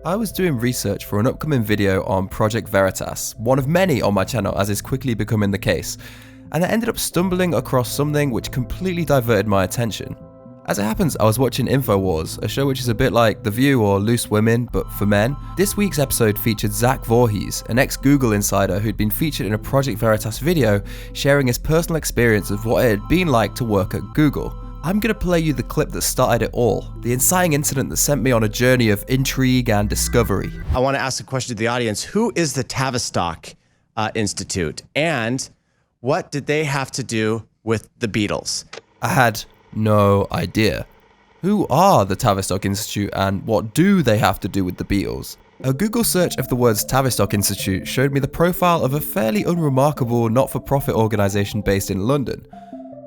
I was doing research for an upcoming video on Project Veritas, one of many on my channel as is quickly becoming the case, and I ended up stumbling across something which completely diverted my attention. As it happens, I was watching InfoWars, a show which is a bit like The View or Loose Women, but for men. This week's episode featured Zach Voorhees, an ex-Google insider who'd been featured in a Project Veritas video, sharing his personal experience of what it had been like to work at Google. I'm going to play you the clip that started it all, the inciting incident that sent me on a journey of intrigue and discovery. I want to ask a question to the audience. Who is the Tavistock Institute, and what did they have to do with the Beatles? I had no idea. Who are the Tavistock Institute and what do they have to do with the Beatles? A Google search of the words Tavistock Institute showed me the profile of a fairly unremarkable not-for-profit organisation based in London.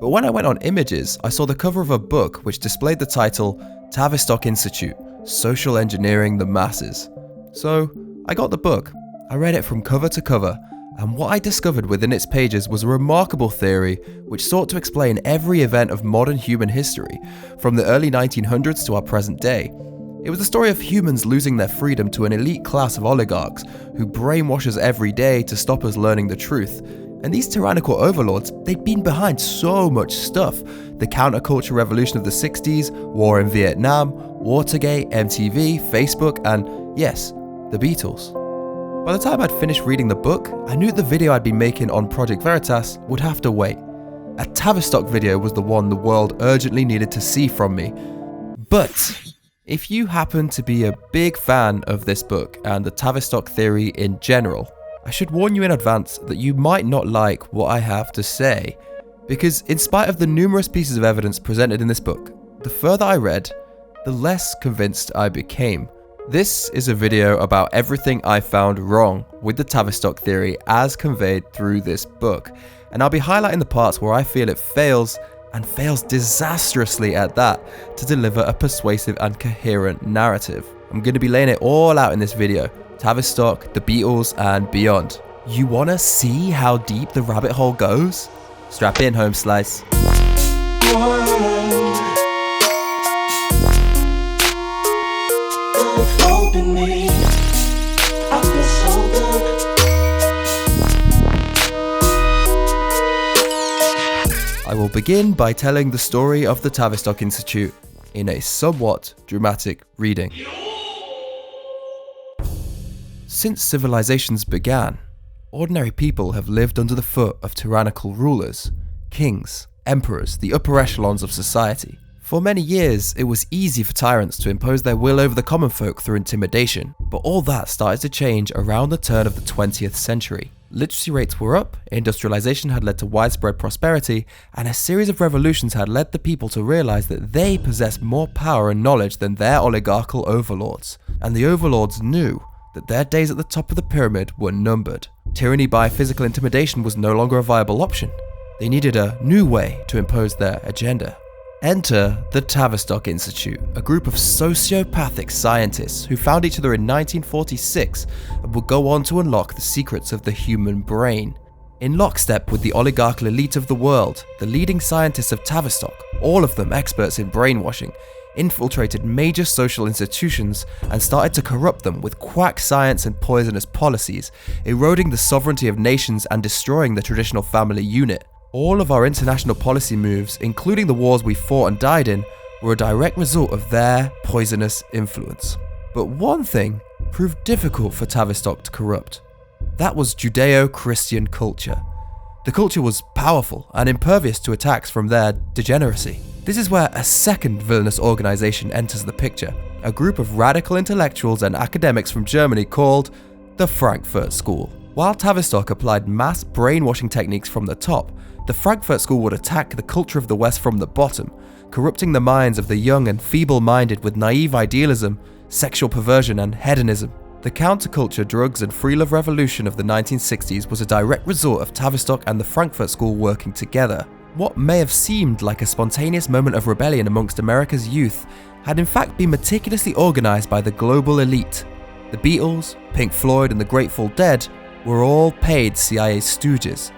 But when I went on images, I saw the cover of a book which displayed the title Tavistock Institute, Social Engineering the Masses. So I got the book, I read it from cover to cover, and what I discovered within its pages was a remarkable theory which sought to explain every event of modern human history, from the early 1900s to our present day. It was the story of humans losing their freedom to an elite class of oligarchs who brainwash us every day to stop us learning the truth. And these tyrannical overlords, they'd been behind so much stuff. The counterculture revolution of the 60s, war in Vietnam, Watergate, MTV, Facebook, and yes, the Beatles. By the time I'd finished reading the book, I knew the video I'd been making on Project Veritas would have to wait. A Tavistock video was the one the world urgently needed to see from me. But if you happen to be a big fan of this book and the Tavistock theory in general, I should warn you in advance that you might not like what I have to say, because in spite of the numerous pieces of evidence presented in this book, the further I read, the less convinced I became. This is a video about everything I found wrong with the Tavistock theory as conveyed through this book, and I'll be highlighting the parts where I feel it fails, and fails disastrously at that, to deliver a persuasive and coherent narrative. I'm going to be laying it all out in this video. Tavistock, the Beatles, and beyond. You wanna see how deep the rabbit hole goes? Strap in, home slice. I will begin by telling the story of the Tavistock Institute in a somewhat dramatic reading. Since civilizations began, ordinary people have lived under the foot of tyrannical rulers, kings, emperors, the upper echelons of society. For many years, it was easy for tyrants to impose their will over the common folk through intimidation, but all that started to change around the turn of the 20th century. Literacy rates were up, industrialization had led to widespread prosperity, and a series of revolutions had led the people to realize that they possessed more power and knowledge than their oligarchical overlords. And the overlords knew that their days at the top of the pyramid were numbered. Tyranny by physical intimidation was no longer a viable option. They needed a new way to impose their agenda. Enter the Tavistock Institute, a group of sociopathic scientists who found each other in 1946 and would go on to unlock the secrets of the human brain. In lockstep with the oligarchical elite of the world, the leading scientists of Tavistock, all of them experts in brainwashing, infiltrated major social institutions and started to corrupt them with quack science and poisonous policies, eroding the sovereignty of nations and destroying the traditional family unit. All of our international policy moves, including the wars we fought and died in, were a direct result of their poisonous influence. But one thing proved difficult for Tavistock to corrupt. That was Judeo-Christian culture. The culture was powerful and impervious to attacks from their degeneracy. This is where a second villainous organization enters the picture, a group of radical intellectuals and academics from Germany called the Frankfurt School. While Tavistock applied mass brainwashing techniques from the top, the Frankfurt School would attack the culture of the West from the bottom, corrupting the minds of the young and feeble-minded with naive idealism, sexual perversion, and hedonism. The counterculture, drugs, and free love revolution of the 1960s was a direct result of Tavistock and the Frankfurt School working together. What may have seemed like a spontaneous moment of rebellion amongst America's youth had in fact been meticulously organized by the global elite. The Beatles, Pink Floyd, and the Grateful Dead were all paid CIA stooges.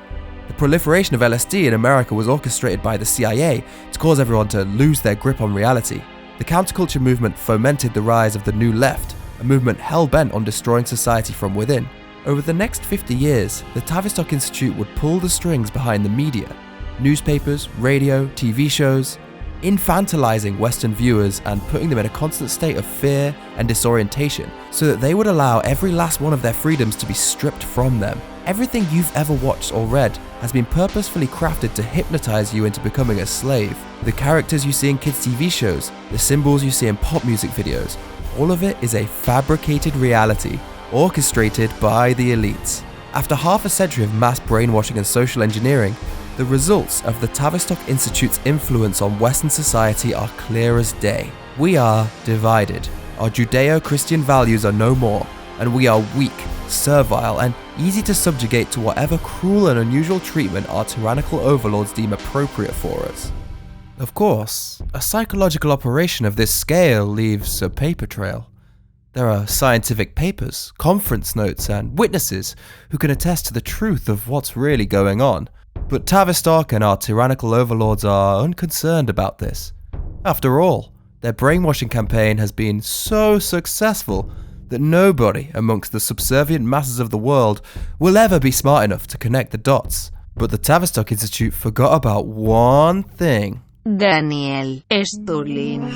The proliferation of LSD in America was orchestrated by the CIA to cause everyone to lose their grip on reality. The counterculture movement fomented the rise of the New Left, a movement hell-bent on destroying society from within. Over the next 50 years, the Tavistock Institute would pull the strings behind the media, newspapers, radio, TV shows, infantilizing Western viewers and putting them in a constant state of fear and disorientation so that they would allow every last one of their freedoms to be stripped from them. Everything you've ever watched or read has been purposefully crafted to hypnotize you into becoming a slave. The characters you see in kids' TV shows, the symbols you see in pop music videos, all of it is a fabricated reality orchestrated by the elites. After half a century of mass brainwashing and social engineering, the results of the Tavistock Institute's influence on Western society are clear as day. We are divided. Our Judeo-Christian values are no more, and we are weak, servile, and easy to subjugate to whatever cruel and unusual treatment our tyrannical overlords deem appropriate for us. Of course, a psychological operation of this scale leaves a paper trail. There are scientific papers, conference notes, and witnesses who can attest to the truth of what's really going on. But Tavistock and our tyrannical overlords are unconcerned about this. After all, their brainwashing campaign has been so successful that nobody amongst the subservient masses of the world will ever be smart enough to connect the dots. But the Tavistock Institute forgot about one thing. Daniel Estulin.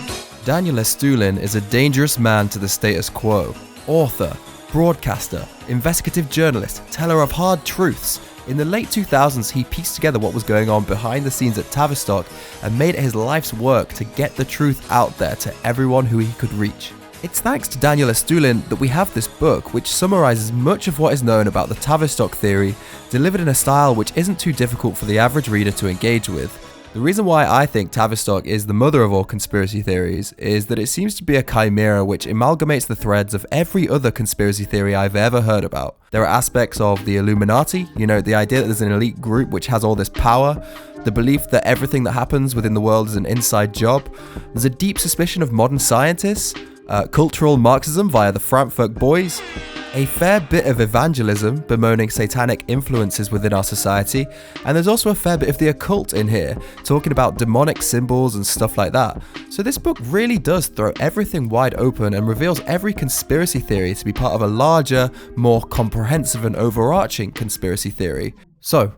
Daniel Estulin is a dangerous man to the status quo. Author, broadcaster, investigative journalist, teller of hard truths. In the late 2000s, he pieced together what was going on behind the scenes at Tavistock and made it his life's work to get the truth out there to everyone who he could reach. It's thanks to Daniel Estulin that we have this book, which summarizes much of what is known about the Tavistock theory, delivered in a style which isn't too difficult for the average reader to engage with. The reason why I think Tavistock is the mother of all conspiracy theories is that it seems to be a chimera which amalgamates the threads of every other conspiracy theory I've ever heard about. There are aspects of the Illuminati, the idea that there's an elite group which has all this power, the belief that everything that happens within the world is an inside job. There's a deep suspicion of modern scientists, cultural Marxism via the Frankfurt Boys, a fair bit of evangelism bemoaning satanic influences within our society, and there's also a fair bit of the occult in here, talking about demonic symbols and stuff like that. So this book really does throw everything wide open and reveals every conspiracy theory to be part of a larger, more comprehensive and overarching conspiracy theory. So,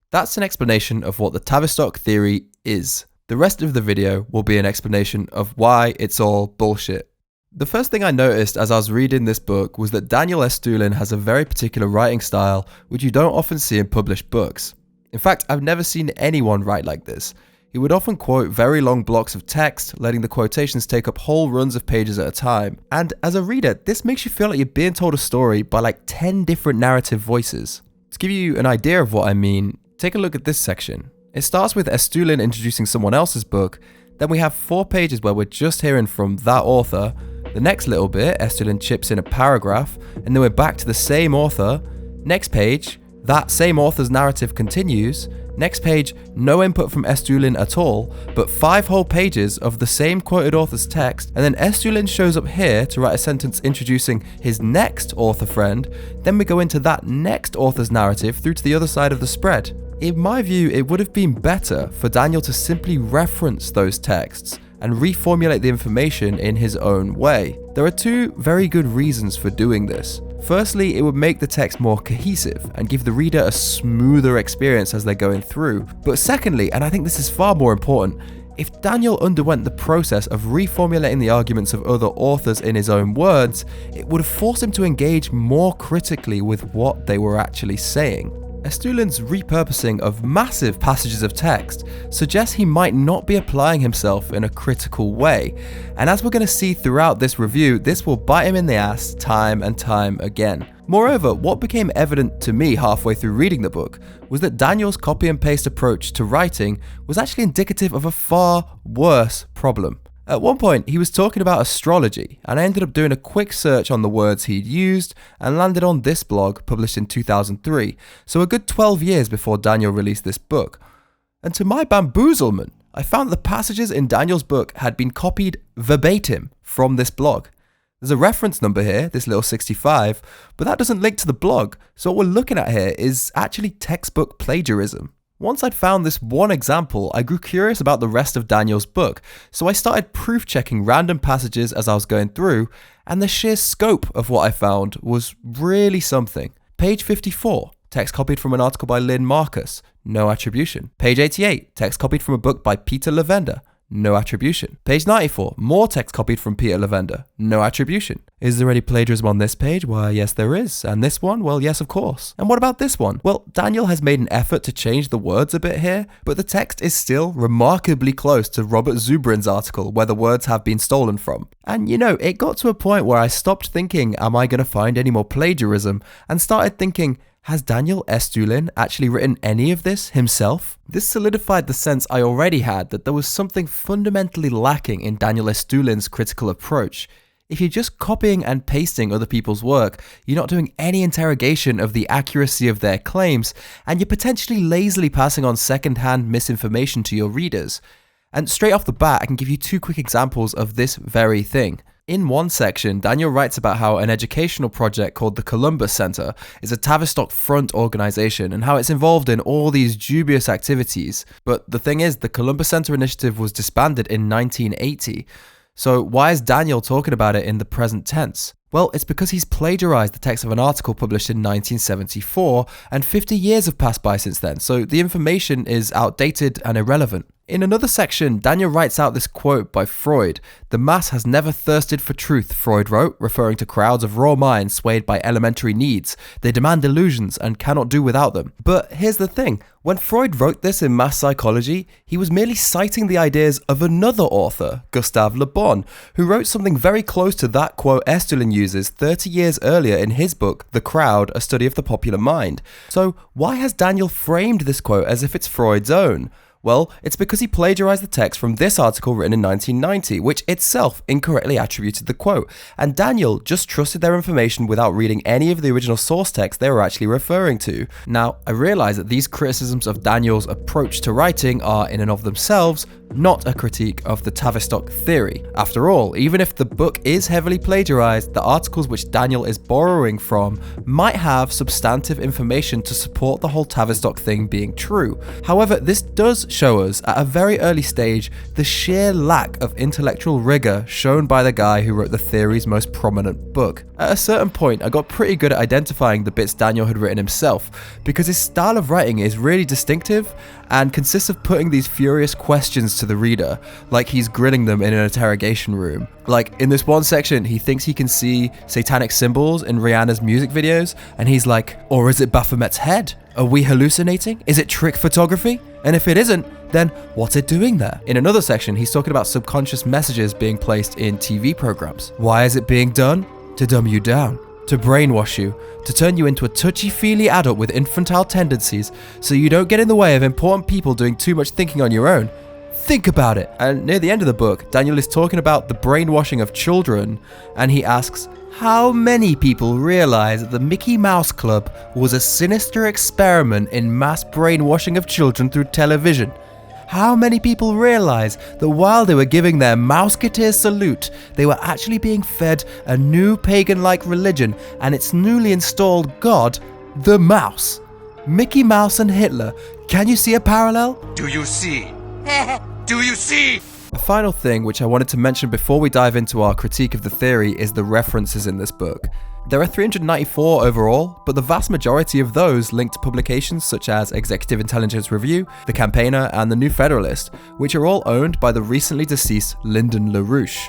that's an explanation of what the Tavistock theory is. The rest of the video will be an explanation of why it's all bullshit. The first thing I noticed as I was reading this book was that Daniel Estulin has a very particular writing style which you don't often see in published books. In fact, I've never seen anyone write like this. He would often quote very long blocks of text, letting the quotations take up whole runs of pages at a time. And as a reader, this makes you feel like you're being told a story by like 10 different narrative voices. To give you an idea of what I mean, take a look at this section. It starts with Estulin introducing someone else's book, then we have 4 pages where we're just hearing from that author. The next little bit, Estulin chips in a paragraph, and then we're back to the same author. Next page, that same author's narrative continues. Next page, no input from Estulin at all, but 5 whole pages of the same quoted author's text, and then Estulin shows up here to write a sentence introducing his next author friend. Then we go into that next author's narrative through to the other side of the spread. In my view, it would have been better for Daniel to simply reference those texts and reformulate the information in his own way. There are 2 very good reasons for doing this. Firstly, it would make the text more cohesive and give the reader a smoother experience as they're going through. But secondly, and I think this is far more important, if Daniel underwent the process of reformulating the arguments of other authors in his own words, it would have forced him to engage more critically with what they were actually saying. Estulin's repurposing of massive passages of text suggests he might not be applying himself in a critical way, and as we're going to see throughout this review, this will bite him in the ass time and time again. Moreover, what became evident to me halfway through reading the book was that Daniel's copy and paste approach to writing was actually indicative of a far worse problem. At one point, he was talking about astrology, and I ended up doing a quick search on the words he'd used and landed on this blog published in 2003, so a good 12 years before Daniel released this book. And to my bamboozlement, I found that the passages in Daniel's book had been copied verbatim from this blog. There's a reference number here, this little 65, but that doesn't link to the blog, so what we're looking at here is actually textbook plagiarism. Once I'd found this one example, I grew curious about the rest of Daniel's book, so I started proof checking random passages as I was going through, And the sheer scope of what I found was really something. Page 54, text copied from an article by Lynn Marcus, no attribution. Page 88, text copied from a book by Peter Lavender, no attribution. Page 94, more text copied from Peter Lavender, no attribution. Is there any plagiarism on this page? Why, yes there is. And this one? Well, yes of course. And what about this one? Well, Daniel has made an effort to change the words a bit here, but the text is still remarkably close to Robert Zubrin's article where the words have been stolen from. And you know, it got to a point where I stopped thinking, am I going to find any more plagiarism? And started thinking, has Daniel Estulin actually written any of this himself? This solidified the sense I already had that there was something fundamentally lacking in Daniel Estulin's critical approach. If you're just copying and pasting other people's work, you're not doing any interrogation of the accuracy of their claims, and you're potentially lazily passing on second-hand misinformation to your readers. And straight off the bat, I can give you two quick examples of this very thing. In one section, Daniel writes about how an educational project called the Columbus Center is a Tavistock Front organization and how it's involved in all these dubious activities. But the thing is, the Columbus Center initiative was disbanded in 1980. So why is Daniel talking about it in the present tense? Well, it's because he's plagiarized the text of an article published in 1974, and 50 years have passed by since then, so the information is outdated and irrelevant. In another section, Daniel writes out this quote by Freud. "The mass has never thirsted for truth," Freud wrote, referring to crowds of raw minds swayed by elementary needs. "They demand illusions and cannot do without them." But here's the thing. When Freud wrote this in Mass Psychology, he was merely citing the ideas of another author, Gustave Le Bon, who wrote something very close to that quote Estulin uses 30 years earlier in his book, The Crowd, A Study of the Popular Mind. So why has Daniel framed this quote as if it's Freud's own? Well, it's because he plagiarized the text from this article written in 1990, which itself incorrectly attributed the quote, and Daniel just trusted their information without reading any of the original source text they were actually referring to. Now, I realize that these criticisms of Daniel's approach to writing are, in and of themselves, not a critique of the Tavistock theory. After all, even if the book is heavily plagiarized, the articles which Daniel is borrowing from might have substantive information to support the whole Tavistock thing being true. However, this does show us at a very early stage the sheer lack of intellectual rigor shown by the guy who wrote the theory's most prominent book. At a certain point, I got pretty good at identifying the bits Daniel had written himself, because his style of writing is really distinctive and consists of putting these furious questions to the reader, like he's grilling them in an interrogation room. Like, in this one section, he thinks he can see satanic symbols in Rihanna's music videos, and he's like, or is it Baphomet's head? Are we hallucinating? Is it trick photography? And if it isn't, then what's it doing there? In another section, he's talking about subconscious messages being placed in TV programs. Why is it being done? To dumb you down, to brainwash you, to turn you into a touchy-feely adult with infantile tendencies so you don't get in the way of important people doing too much thinking on your own. Think about it. And near the end of the book, Daniel is talking about the brainwashing of children, and he asks, how many people realize that the Mickey Mouse Club was a sinister experiment in mass brainwashing of children through television? How many people realize that while they were giving their Mouseketeer salute, they were actually being fed a new pagan-like religion and its newly installed god, the mouse? Mickey Mouse and Hitler, can you see a parallel? Do you see? Do you see? A final thing which I wanted to mention before we dive into our critique of the theory is the references in this book. There are 394 overall, but the vast majority of those link to publications such as Executive Intelligence Review, The Campaigner, and The New Federalist, which are all owned by the recently deceased Lyndon LaRouche.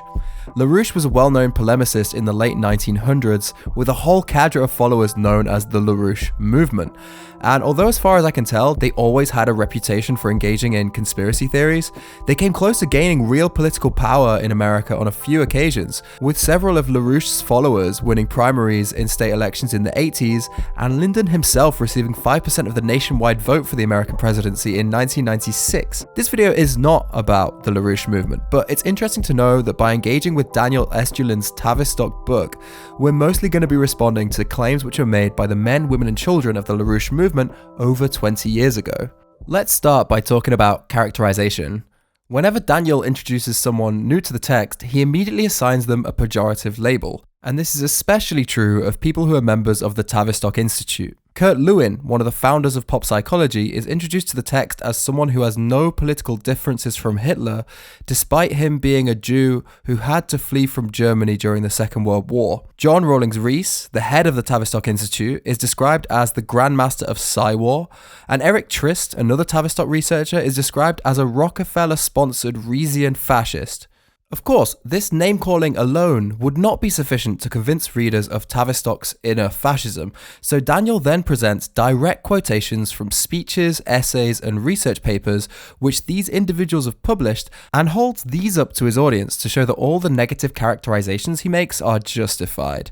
LaRouche was a well-known polemicist in the late 1900s with a whole cadre of followers known as the LaRouche movement. And although as far as I can tell, they always had a reputation for engaging in conspiracy theories, they came close to gaining real political power in America on a few occasions, with several of LaRouche's followers winning primaries in state elections in the 80s, and Lyndon himself receiving 5% of the nationwide vote for the American presidency in 1996. This video is not about the LaRouche movement, but it's interesting to know that by engaging with Daniel Estulin's Tavistock book, we're mostly going to be responding to claims which were made by the men, women, and children of the LaRouche movement over 20 years ago. Let's start by talking about characterization. Whenever Daniel introduces someone new to the text, he immediately assigns them a pejorative label, and this is especially true of people who are members of the Tavistock Institute. Kurt Lewin, one of the founders of pop psychology, is introduced to the text as someone who has no political differences from Hitler, despite him being a Jew who had to flee from Germany during the Second World War. John Rawlings Rees, the head of the Tavistock Institute, is described as the Grandmaster of Psy-War, and Eric Trist, another Tavistock researcher, is described as a Rockefeller-sponsored Reesian fascist. Of course, this name-calling alone would not be sufficient to convince readers of Tavistock's inner fascism, so Daniel then presents direct quotations from speeches, essays, and research papers which these individuals have published, and holds these up to his audience to show that all the negative characterizations he makes are justified.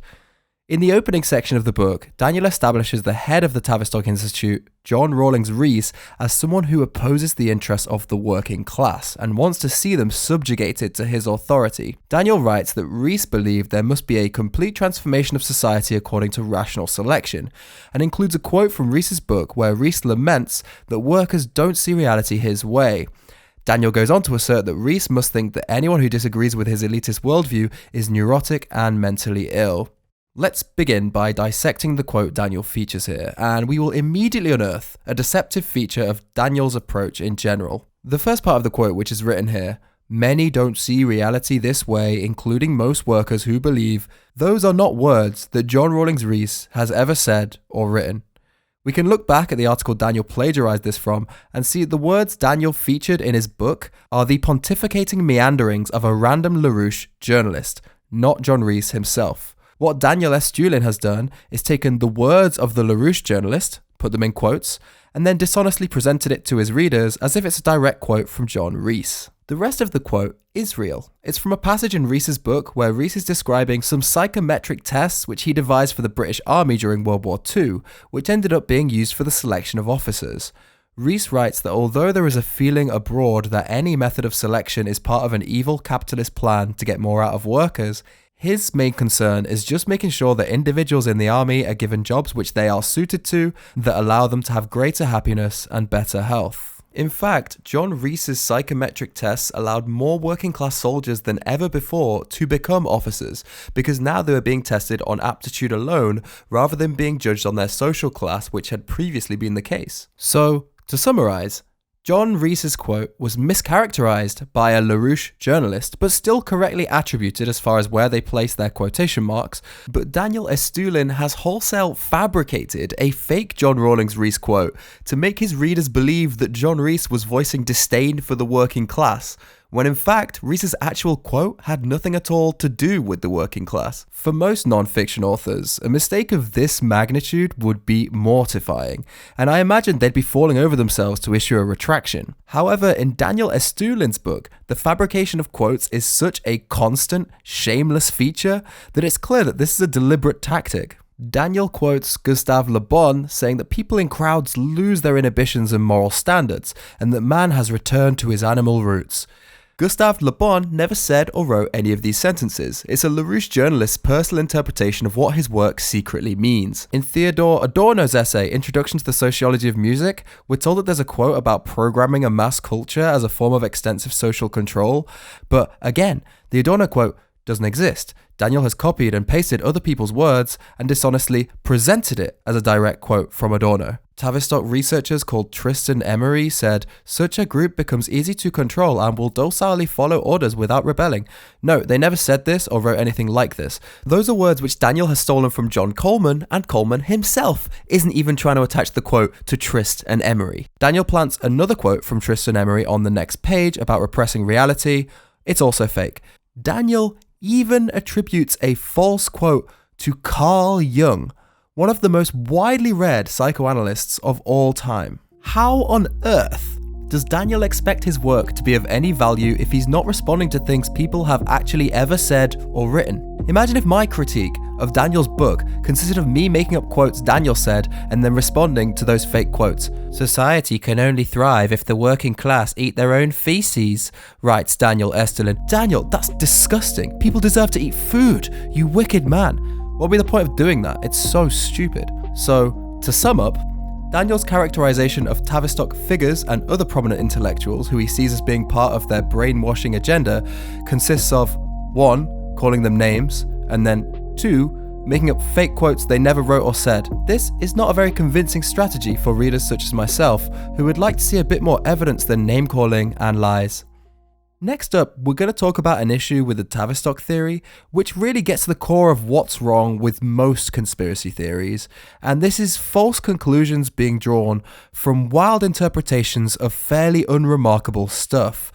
In the opening section of the book, Daniel establishes the head of the Tavistock Institute, John Rawlings Rees, as someone who opposes the interests of the working class and wants to see them subjugated to his authority. Daniel writes that Rees believed there must be a complete transformation of society according to rational selection, and includes a quote from Rees's book where Rees laments that workers don't see reality his way. Daniel goes on to assert that Rees must think that anyone who disagrees with his elitist worldview is neurotic and mentally ill. Let's begin by dissecting the quote Daniel features here, and we will immediately unearth a deceptive feature of Daniel's approach in general. The first part of the quote, which is written here, "Many don't see reality this way, including most workers who believe," those are not words that John Rawlings Rees has ever said or written. We can look back at the article Daniel plagiarized this from and see the words Daniel featured in his book are the pontificating meanderings of a random LaRouche journalist, not John Rees himself. What Daniel Estulin has done is taken the words of the LaRouche journalist, put them in quotes, and then dishonestly presented it to his readers as if it's a direct quote from John Rees. The rest of the quote is real. It's from a passage in Rees's book where Rees is describing some psychometric tests which he devised for the British Army during World War II, which ended up being used for the selection of officers. Rees writes that although there is a feeling abroad that any method of selection is part of an evil capitalist plan to get more out of workers, his main concern is just making sure that individuals in the army are given jobs which they are suited to, that allow them to have greater happiness and better health. In fact, John Rees's psychometric tests allowed more working class soldiers than ever before to become officers, because now they were being tested on aptitude alone rather than being judged on their social class, which had previously been the case. So, to summarize, John Rees's quote was mischaracterized by a LaRouche journalist, but still correctly attributed as far as where they placed their quotation marks, but Daniel Estulin has wholesale fabricated a fake John Rawlings Rees quote to make his readers believe that John Rees was voicing disdain for the working class, when in fact, Rees's actual quote had nothing at all to do with the working class. For most non-fiction authors, a mistake of this magnitude would be mortifying, and I imagine they'd be falling over themselves to issue a retraction. However, in Daniel Estulin's book, the fabrication of quotes is such a constant, shameless feature that it's clear that this is a deliberate tactic. Daniel quotes Gustave Le Bon saying that people in crowds lose their inhibitions and moral standards, and that man has returned to his animal roots. Gustave Le Bon never said or wrote any of these sentences. It's a LaRouche journalist's personal interpretation of what his work secretly means. In Theodore Adorno's essay, Introduction to the Sociology of Music, we're told that there's a quote about programming a mass culture as a form of extensive social control. But again, the Adorno quote doesn't exist. Daniel has copied and pasted other people's words and dishonestly presented it as a direct quote from Adorno. Tavistock researchers called Tristan Emery said, "Such a group becomes easy to control and will docilely follow orders without rebelling." No, they never said this or wrote anything like this. Those are words which Daniel has stolen from John Coleman, and Coleman himself isn't even trying to attach the quote to Trist and Emery. Daniel plants another quote from Tristan Emery on the next page about repressing reality. It's also fake. Daniel even attributes a false quote to Carl Jung, one of the most widely read psychoanalysts of all time. How on earth does Daniel expect his work to be of any value if he's not responding to things people have actually ever said or written? Imagine if my critique of Daniel's book consisted of me making up quotes Daniel said and then responding to those fake quotes. "Society can only thrive if the working class eat their own feces," writes Daniel Estulin. Daniel, that's disgusting. People deserve to eat food, you wicked man. What would be the point of doing that? It's so stupid. So, to sum up, Daniel's characterization of Tavistock figures and other prominent intellectuals who he sees as being part of their brainwashing agenda consists of 1. Calling them names, and then 2. making up fake quotes they never wrote or said. This is not a very convincing strategy for readers such as myself, who would like to see a bit more evidence than name-calling and lies. Next up, we're going to talk about an issue with the Tavistock theory, which really gets to the core of what's wrong with most conspiracy theories, and this is false conclusions being drawn from wild interpretations of fairly unremarkable stuff.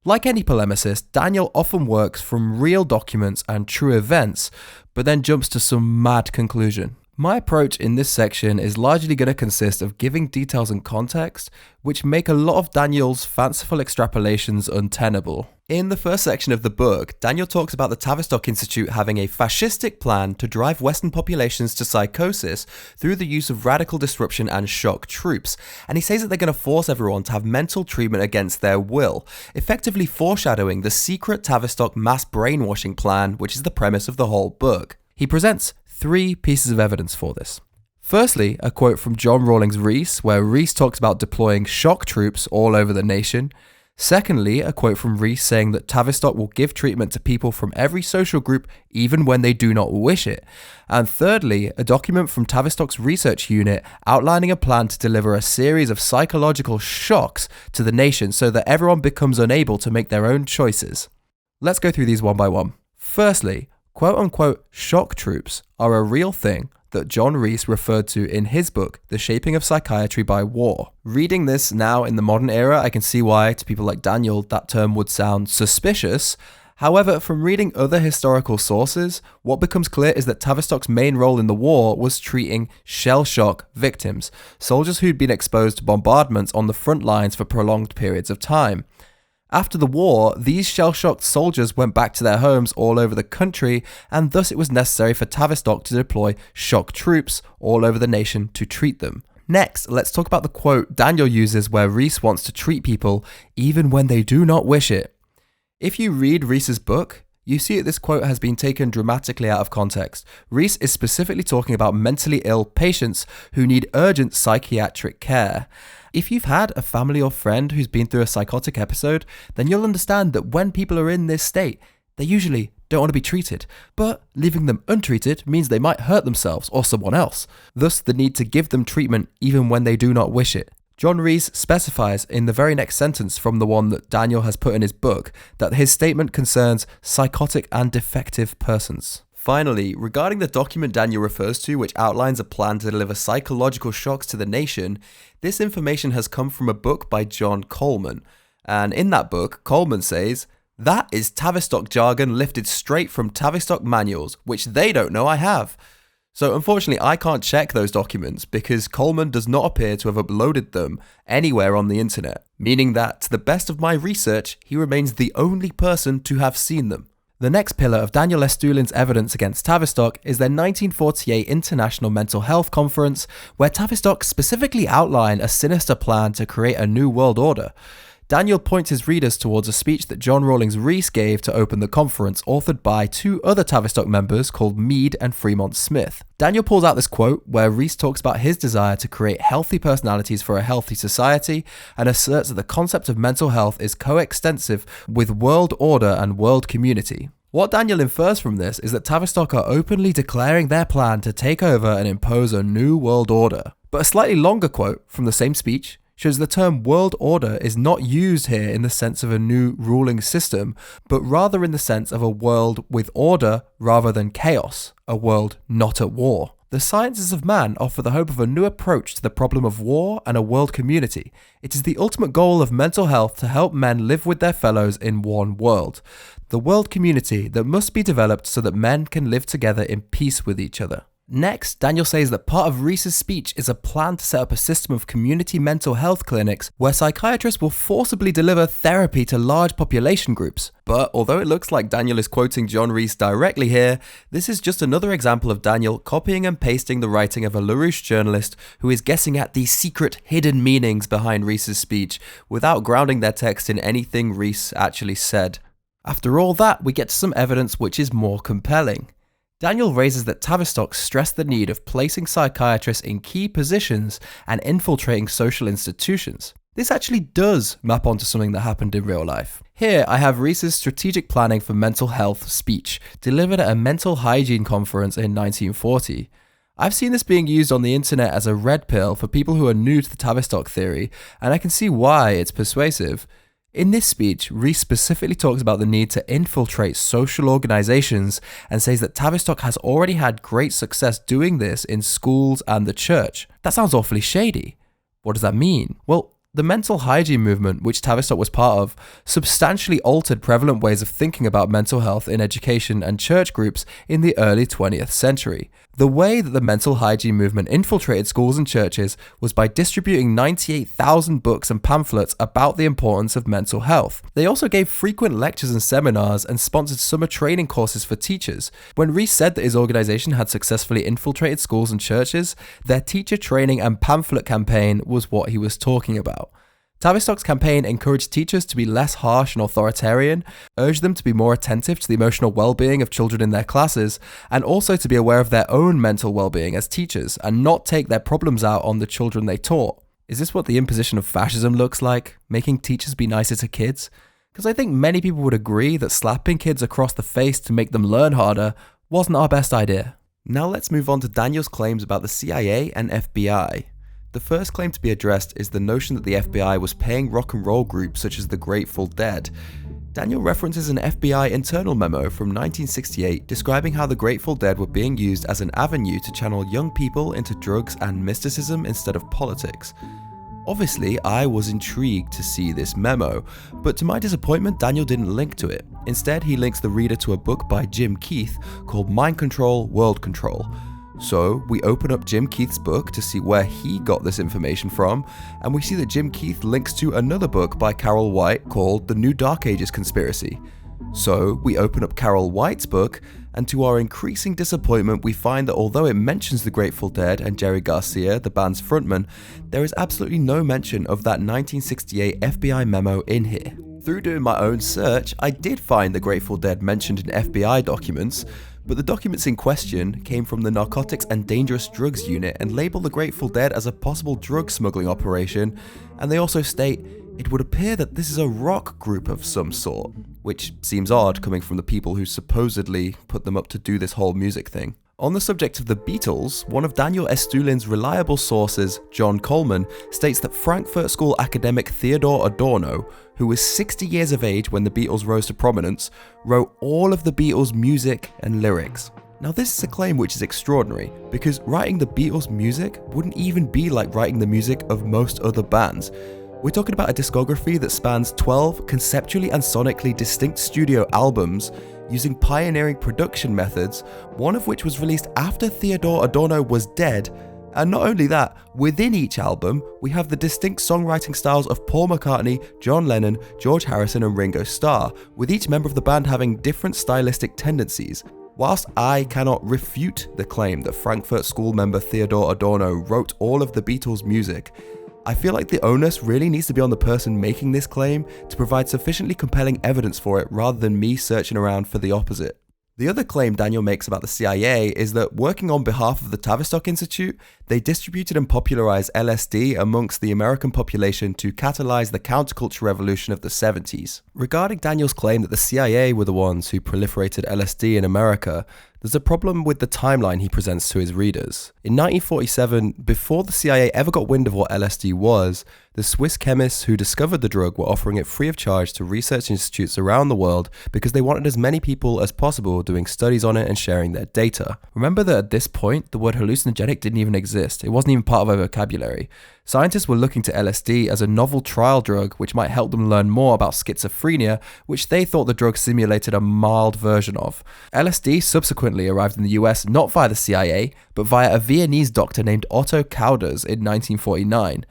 Like any polemicist, Daniel often works from real documents and true events, but then jumps to some mad conclusion. My approach in this section is largely going to consist of giving details and context, which make a lot of Daniel's fanciful extrapolations untenable. In the first section of the book, Daniel talks about the Tavistock Institute having a fascistic plan to drive Western populations to psychosis through the use of radical disruption and shock troops, and he says that they're going to force everyone to have mental treatment against their will, effectively foreshadowing the secret Tavistock mass brainwashing plan, which is the premise of the whole book. He presents 3 pieces of evidence for this. Firstly, a quote from John Rawlings Rees, where Rees talks about deploying shock troops all over the nation. Secondly, a quote from Rees saying that Tavistock will give treatment to people from every social group even when they do not wish it. And thirdly, a document from Tavistock's research unit outlining a plan to deliver a series of psychological shocks to the nation so that everyone becomes unable to make their own choices. Let's go through these one by one. Firstly, quote-unquote shock troops are a real thing that John Rees referred to in his book, The Shaping of Psychiatry by War. Reading this now in the modern era, I can see why, to people like Daniel, that term would sound suspicious. However, from reading other historical sources, what becomes clear is that Tavistock's main role in the war was treating shell shock victims, soldiers who'd been exposed to bombardments on the front lines for prolonged periods of time. After the war, these shell-shocked soldiers went back to their homes all over the country, and thus it was necessary for Tavistock to deploy shock troops all over the nation to treat them. Next, let's talk about the quote Daniel uses where Rees wants to treat people even when they do not wish it. If you read Rees's book, you see that this quote has been taken dramatically out of context. Rees is specifically talking about mentally ill patients who need urgent psychiatric care. If you've had a family or friend who's been through a psychotic episode, then you'll understand that when people are in this state, they usually don't want to be treated, but leaving them untreated means they might hurt themselves or someone else, thus the need to give them treatment even when they do not wish it. John Rees specifies in the very next sentence from the one that Daniel has put in his book that his statement concerns psychotic and defective persons. Finally, regarding the document Daniel refers to, which outlines a plan to deliver psychological shocks to the nation, this information has come from a book by John Coleman. And in that book, Coleman says, "That is Tavistock jargon lifted straight from Tavistock manuals, which they don't know I have." So unfortunately, I can't check those documents because Coleman does not appear to have uploaded them anywhere on the internet, meaning that, to the best of my research, he remains the only person to have seen them. The next pillar of Daniel Estulin's evidence against Tavistock is their 1948 International Mental Health Conference, where Tavistock specifically outlined a sinister plan to create a new world order. Daniel points his readers towards a speech that John Rawlings Rees gave to open the conference, authored by 2 other Tavistock members called Mead and Fremont Smith. Daniel pulls out this quote where Rees talks about his desire to create healthy personalities for a healthy society and asserts that the concept of mental health is coextensive with world order and world community. What Daniel infers from this is that Tavistock are openly declaring their plan to take over and impose a new world order. But a slightly longer quote from the same speech shows the term world order is not used here in the sense of a new ruling system, but rather in the sense of a world with order rather than chaos, a world not at war. The sciences of man offer the hope of a new approach to the problem of war and a world community. It is the ultimate goal of mental health to help men live with their fellows in one world. The world community that must be developed so that men can live together in peace with each other. Next, Daniel says that part of Rees's speech is a plan to set up a system of community mental health clinics where psychiatrists will forcibly deliver therapy to large population groups. But although it looks like Daniel is quoting John Rees directly here, this is just another example of Daniel copying and pasting the writing of a LaRouche journalist who is guessing at the secret hidden meanings behind Rees's speech without grounding their text in anything Rees actually said. After all that, we get to some evidence which is more compelling. Daniel raises that Tavistock stressed the need of placing psychiatrists in key positions and infiltrating social institutions. This actually does map onto something that happened in real life. Here, I have Rees's Strategic Planning for Mental Health speech, delivered at a mental hygiene conference in 1940. I've seen this being used on the internet as a red pill for people who are new to the Tavistock theory, and I can see why it's persuasive. In this speech, Rees specifically talks about the need to infiltrate social organizations and says that Tavistock has already had great success doing this in schools and the church. That sounds awfully shady. What does that mean? Well, the mental hygiene movement, which Tavistock was part of, substantially altered prevalent ways of thinking about mental health in education and church groups in the early 20th century. The way that the mental hygiene movement infiltrated schools and churches was by distributing 98,000 books and pamphlets about the importance of mental health. They also gave frequent lectures and seminars and sponsored summer training courses for teachers. When Rees said that his organization had successfully infiltrated schools and churches, their teacher training and pamphlet campaign was what he was talking about. Tavistock's campaign encouraged teachers to be less harsh and authoritarian, urged them to be more attentive to the emotional well-being of children in their classes, and also to be aware of their own mental well-being as teachers and not take their problems out on the children they taught. Is this what the imposition of fascism looks like? Making teachers be nicer to kids? Because I think many people would agree that slapping kids across the face to make them learn harder wasn't our best idea. Now let's move on to Daniel's claims about the CIA and FBI. The first claim to be addressed is the notion that the FBI was paying rock and roll groups such as the Grateful Dead. Daniel references an FBI internal memo from 1968 describing how the Grateful Dead were being used as an avenue to channel young people into drugs and mysticism instead of politics. Obviously, I was intrigued to see this memo, but to my disappointment, Daniel didn't link to it. Instead, he links the reader to a book by Jim Keith called Mind Control, World Control. So we open up Jim Keith's book to see where he got this information from, and we see that Jim Keith links to another book by Carol White called The New Dark Ages Conspiracy. So we open up Carol White's book, and to our increasing disappointment, we find that although it mentions the Grateful Dead and Jerry Garcia, the band's frontman, there is absolutely no mention of that 1968 FBI memo in here. Through doing my own search, I did find the Grateful Dead mentioned in FBI documents, but the documents in question came from the Narcotics and Dangerous Drugs Unit and label the Grateful Dead as a possible drug smuggling operation, and they also state, it would appear that this is a rock group of some sort, which seems odd coming from the people who supposedly put them up to do this whole music thing. On the subject of the Beatles, one of Daniel Estulin's reliable sources, John Coleman, states that Frankfurt School academic Theodore Adorno, who was 60 years of age when the Beatles rose to prominence, wrote all of the Beatles' music and lyrics. Now this is a claim which is extraordinary, because writing the Beatles' music wouldn't even be like writing the music of most other bands. We're talking about a discography that spans 12 conceptually and sonically distinct studio albums using pioneering production methods, one of which was released after Theodore Adorno was dead. And not only that, within each album, we have the distinct songwriting styles of Paul McCartney, John Lennon, George Harrison and Ringo Starr, with each member of the band having different stylistic tendencies. Whilst I cannot refute the claim that Frankfurt School member Theodore Adorno wrote all of the Beatles' music, I feel like the onus really needs to be on the person making this claim to provide sufficiently compelling evidence for it rather than me searching around for the opposite. The other claim Daniel makes about the CIA is that working on behalf of the Tavistock Institute, they distributed and popularized LSD amongst the American population to catalyze the counterculture revolution of the 70s. Regarding Daniel's claim that the CIA were the ones who proliferated LSD in America, there's a problem with the timeline he presents to his readers. In 1947, before the CIA ever got wind of what LSD was, the Swiss chemists who discovered the drug were offering it free of charge to research institutes around the world because they wanted as many people as possible doing studies on it and sharing their data. Remember that at this point, the word hallucinogenic didn't even exist. It wasn't even part of our vocabulary. Scientists were looking to LSD as a novel trial drug which might help them learn more about schizophrenia, which they thought the drug simulated a mild version of. LSD subsequently arrived in the US not via the CIA, but via a Viennese doctor named Otto Kauders in 1949.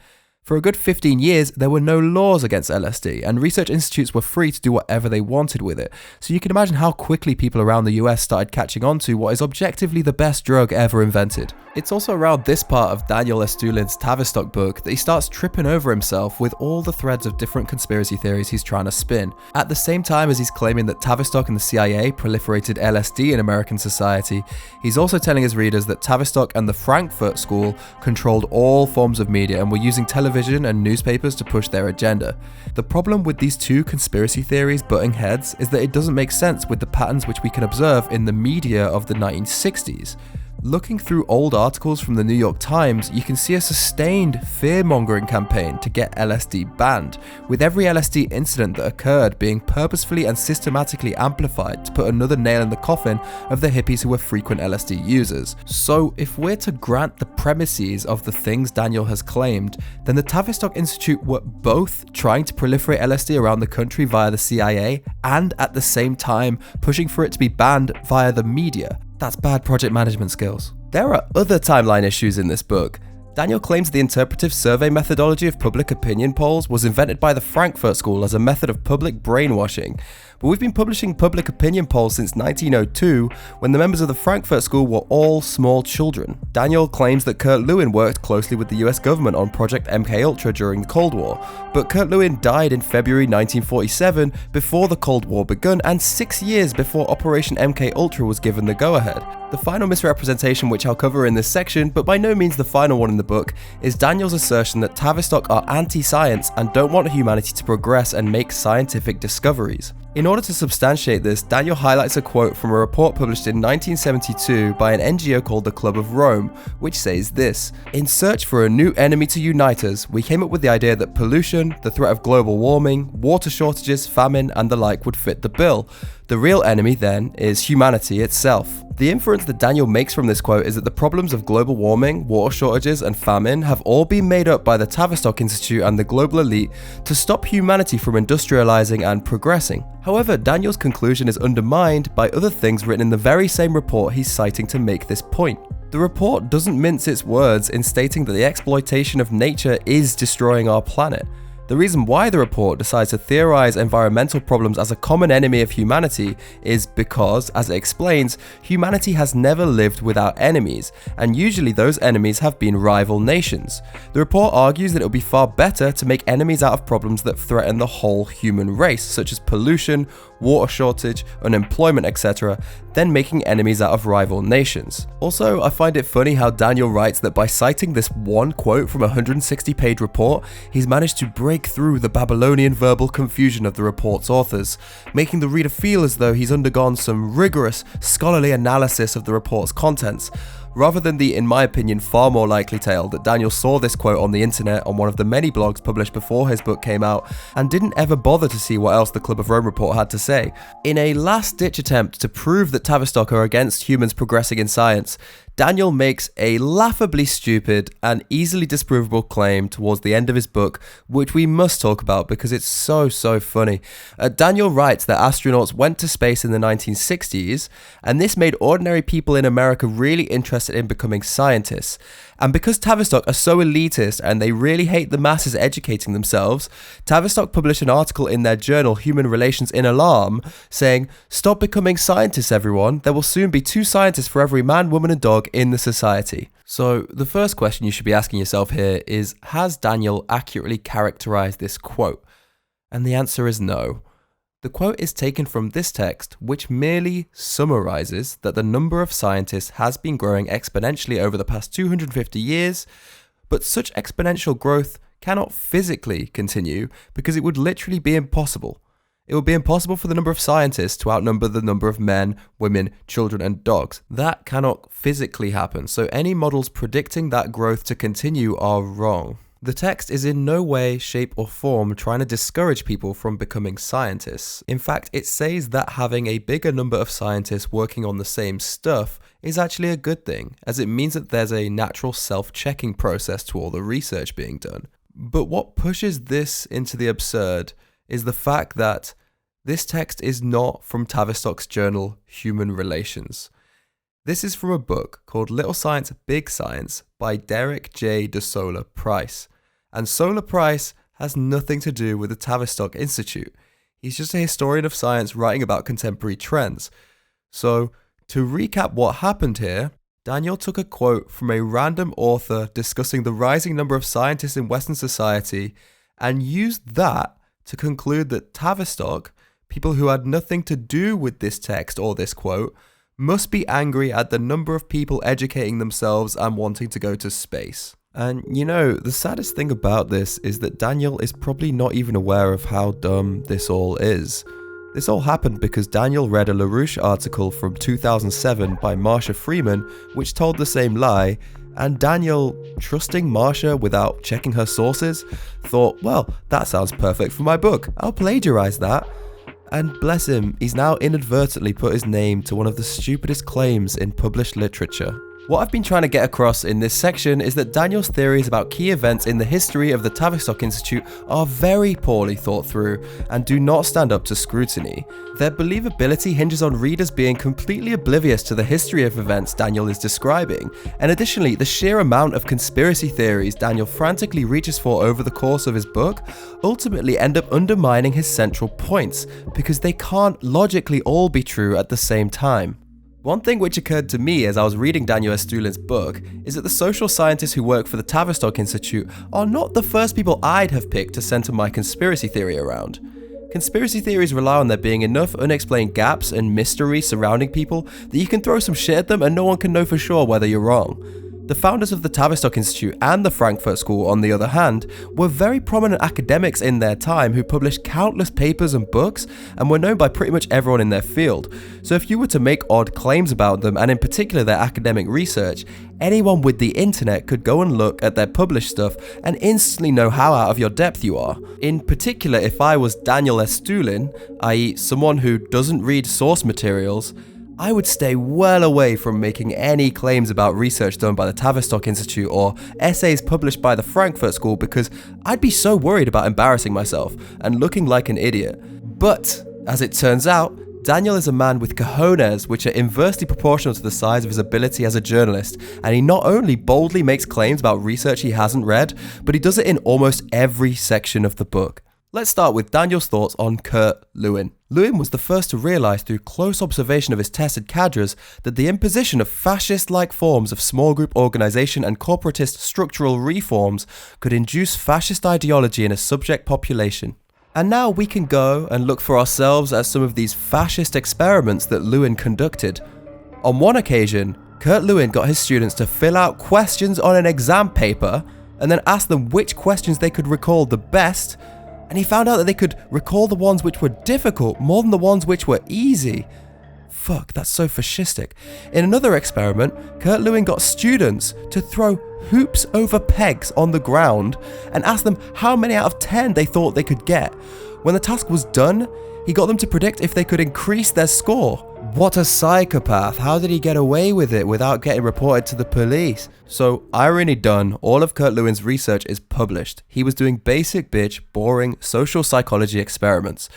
For a good 15 years, there were no laws against LSD, and research institutes were free to do whatever they wanted with it. So you can imagine how quickly people around the US started catching on to what is objectively the best drug ever invented. It's also around this part of Daniel Estulin's Tavistock book that he starts tripping over himself with all the threads of different conspiracy theories he's trying to spin. At the same time as he's claiming that Tavistock and the CIA proliferated LSD in American society, he's also telling his readers that Tavistock and the Frankfurt School controlled all forms of media and were using television and newspapers to push their agenda. The problem with these two conspiracy theories butting heads is that it doesn't make sense with the patterns which we can observe in the media of the 1960s. Looking through old articles from the New York Times, you can see a sustained fear-mongering campaign to get LSD banned, with every LSD incident that occurred being purposefully and systematically amplified to put another nail in the coffin of the hippies who were frequent LSD users. So if we're to grant the premises of the things Daniel has claimed, then the Tavistock Institute were both trying to proliferate LSD around the country via the CIA and at the same time pushing for it to be banned via the media. That's bad project management skills. There are other timeline issues in this book. Daniel claims the interpretive survey methodology of public opinion polls was invented by the Frankfurt School as a method of public brainwashing. But we've been publishing public opinion polls since 1902, when the members of the Frankfurt School were all small children. Daniel claims that Kurt Lewin worked closely with the US government on Project MKUltra during the Cold War, but Kurt Lewin died in February 1947 before the Cold War begun and 6 years before Operation MKUltra was given the go-ahead. The final misrepresentation, which I'll cover in this section, but by no means the final one in the book, is Daniel's assertion that Tavistock are anti-science and don't want humanity to progress and make scientific discoveries. In order to substantiate this, Daniel highlights a quote from a report published in 1972 by an NGO called the Club of Rome, which says this: "In search for a new enemy to unite us, we came up with the idea that pollution, the threat of global warming, water shortages, famine, and the like would fit the bill. The real enemy, then, is humanity itself." The inference that Daniel makes from this quote is that the problems of global warming, water shortages, and famine have all been made up by the Tavistock Institute and the global elite to stop humanity from industrializing and progressing. However, Daniel's conclusion is undermined by other things written in the very same report he's citing to make this point. The report doesn't mince its words in stating that the exploitation of nature is destroying our planet. The reason why the report decides to theorize environmental problems as a common enemy of humanity is because, as it explains, humanity has never lived without enemies, and usually those enemies have been rival nations. The report argues that it would be far better to make enemies out of problems that threaten the whole human race, such as pollution, water shortage, unemployment, etc., than making enemies out of rival nations. Also, I find it funny how Daniel writes that by citing this one quote from a 160-page report, he's managed to break through the Babylonian verbal confusion of the report's authors, making the reader feel as though he's undergone some rigorous, scholarly analysis of the report's contents, rather than the, in my opinion, far more likely tale that Daniel saw this quote on the internet on one of the many blogs published before his book came out and didn't ever bother to see what else the Club of Rome report had to say. In a last-ditch attempt to prove that Tavistock are against humans progressing in science, Daniel makes a laughably stupid and easily disprovable claim towards the end of his book, which we must talk about because it's so funny. Daniel writes that astronauts went to space in the 1960s, and this made ordinary people in America really interested in becoming scientists. And because Tavistock are so elitist and they really hate the masses educating themselves, Tavistock published an article in their journal Human Relations in Alarm saying, "Stop becoming scientists, everyone. There will soon be 2 scientists for every man, woman and dog in the society." So the first question you should be asking yourself here is, has Daniel accurately characterized this quote? And the answer is no. The quote is taken from this text, which merely summarizes that the number of scientists has been growing exponentially over the past 250 years, but such exponential growth cannot physically continue because it would literally be impossible. It would be impossible for the number of scientists to outnumber the number of men, women, children, and dogs. That cannot physically happen, so any models predicting that growth to continue are wrong. The text is in no way, shape, or form trying to discourage people from becoming scientists. In fact, it says that having a bigger number of scientists working on the same stuff is actually a good thing, as it means that there's a natural self-checking process to all the research being done. But what pushes this into the absurd is the fact that this text is not from Tavistock's journal, Human Relations. This is from a book called Little Science, Big Science by Derek J. de Sola Price. And Sola Price has nothing to do with the Tavistock Institute. He's just a historian of science writing about contemporary trends. So, to recap what happened here, Daniel took a quote from a random author discussing the rising number of scientists in Western society and used that to conclude that Tavistock, people who had nothing to do with this text or this quote, must be angry at the number of people educating themselves and wanting to go to space. And you know, the saddest thing about this is that Daniel is probably not even aware of how dumb this all is. This all happened because Daniel read a LaRouche article from 2007 by Marsha Freeman, which told the same lie, and Daniel, trusting Marsha without checking her sources, thought, well, that sounds perfect for my book, I'll plagiarize that. And bless him, he's now inadvertently put his name to one of the stupidest claims in published literature. What I've been trying to get across in this section is that Daniel's theories about key events in the history of the Tavistock Institute are very poorly thought through and do not stand up to scrutiny. Their believability hinges on readers being completely oblivious to the history of events Daniel is describing, and additionally, the sheer amount of conspiracy theories Daniel frantically reaches for over the course of his book ultimately end up undermining his central points, because they can't logically all be true at the same time. One thing which occurred to me as I was reading Daniel Estulin's book is that the social scientists who work for the Tavistock Institute are not the first people I'd have picked to center my conspiracy theory around. Conspiracy theories rely on there being enough unexplained gaps and mystery surrounding people that you can throw some shit at them and no one can know for sure whether you're wrong. The founders of the Tavistock Institute and the Frankfurt School, on the other hand, were very prominent academics in their time who published countless papers and books and were known by pretty much everyone in their field. So if you were to make odd claims about them, and in particular their academic research, anyone with the internet could go and look at their published stuff and instantly know how out of your depth you are. In particular, if I was Daniel Estulin, i.e. someone who doesn't read source materials, I would stay well away from making any claims about research done by the Tavistock Institute or essays published by the Frankfurt School, because I'd be so worried about embarrassing myself and looking like an idiot. But, as it turns out, Daniel is a man with cojones which are inversely proportional to the size of his ability as a journalist, and he not only boldly makes claims about research he hasn't read, but he does it in almost every section of the book. Let's start with Daniel's thoughts on Kurt Lewin. Lewin was the first to realise through close observation of his tested cadres that the imposition of fascist-like forms of small group organisation and corporatist structural reforms could induce fascist ideology in a subject population. And now we can go and look for ourselves at some of these fascist experiments that Lewin conducted. On one occasion, Kurt Lewin got his students to fill out questions on an exam paper and then ask them which questions they could recall the best, and he found out that they could recall the ones which were difficult more than the ones which were easy. Fuck, that's so fascistic. In another experiment, Kurt Lewin got students to throw hoops over pegs on the ground and asked them how many out of 10 they thought they could get. When the task was done, he got them to predict if they could increase their score. What a psychopath. How did he get away with it without getting reported to the police? So, irony done, all of Kurt Lewin's research is published. He was doing basic bitch, boring social psychology experiments.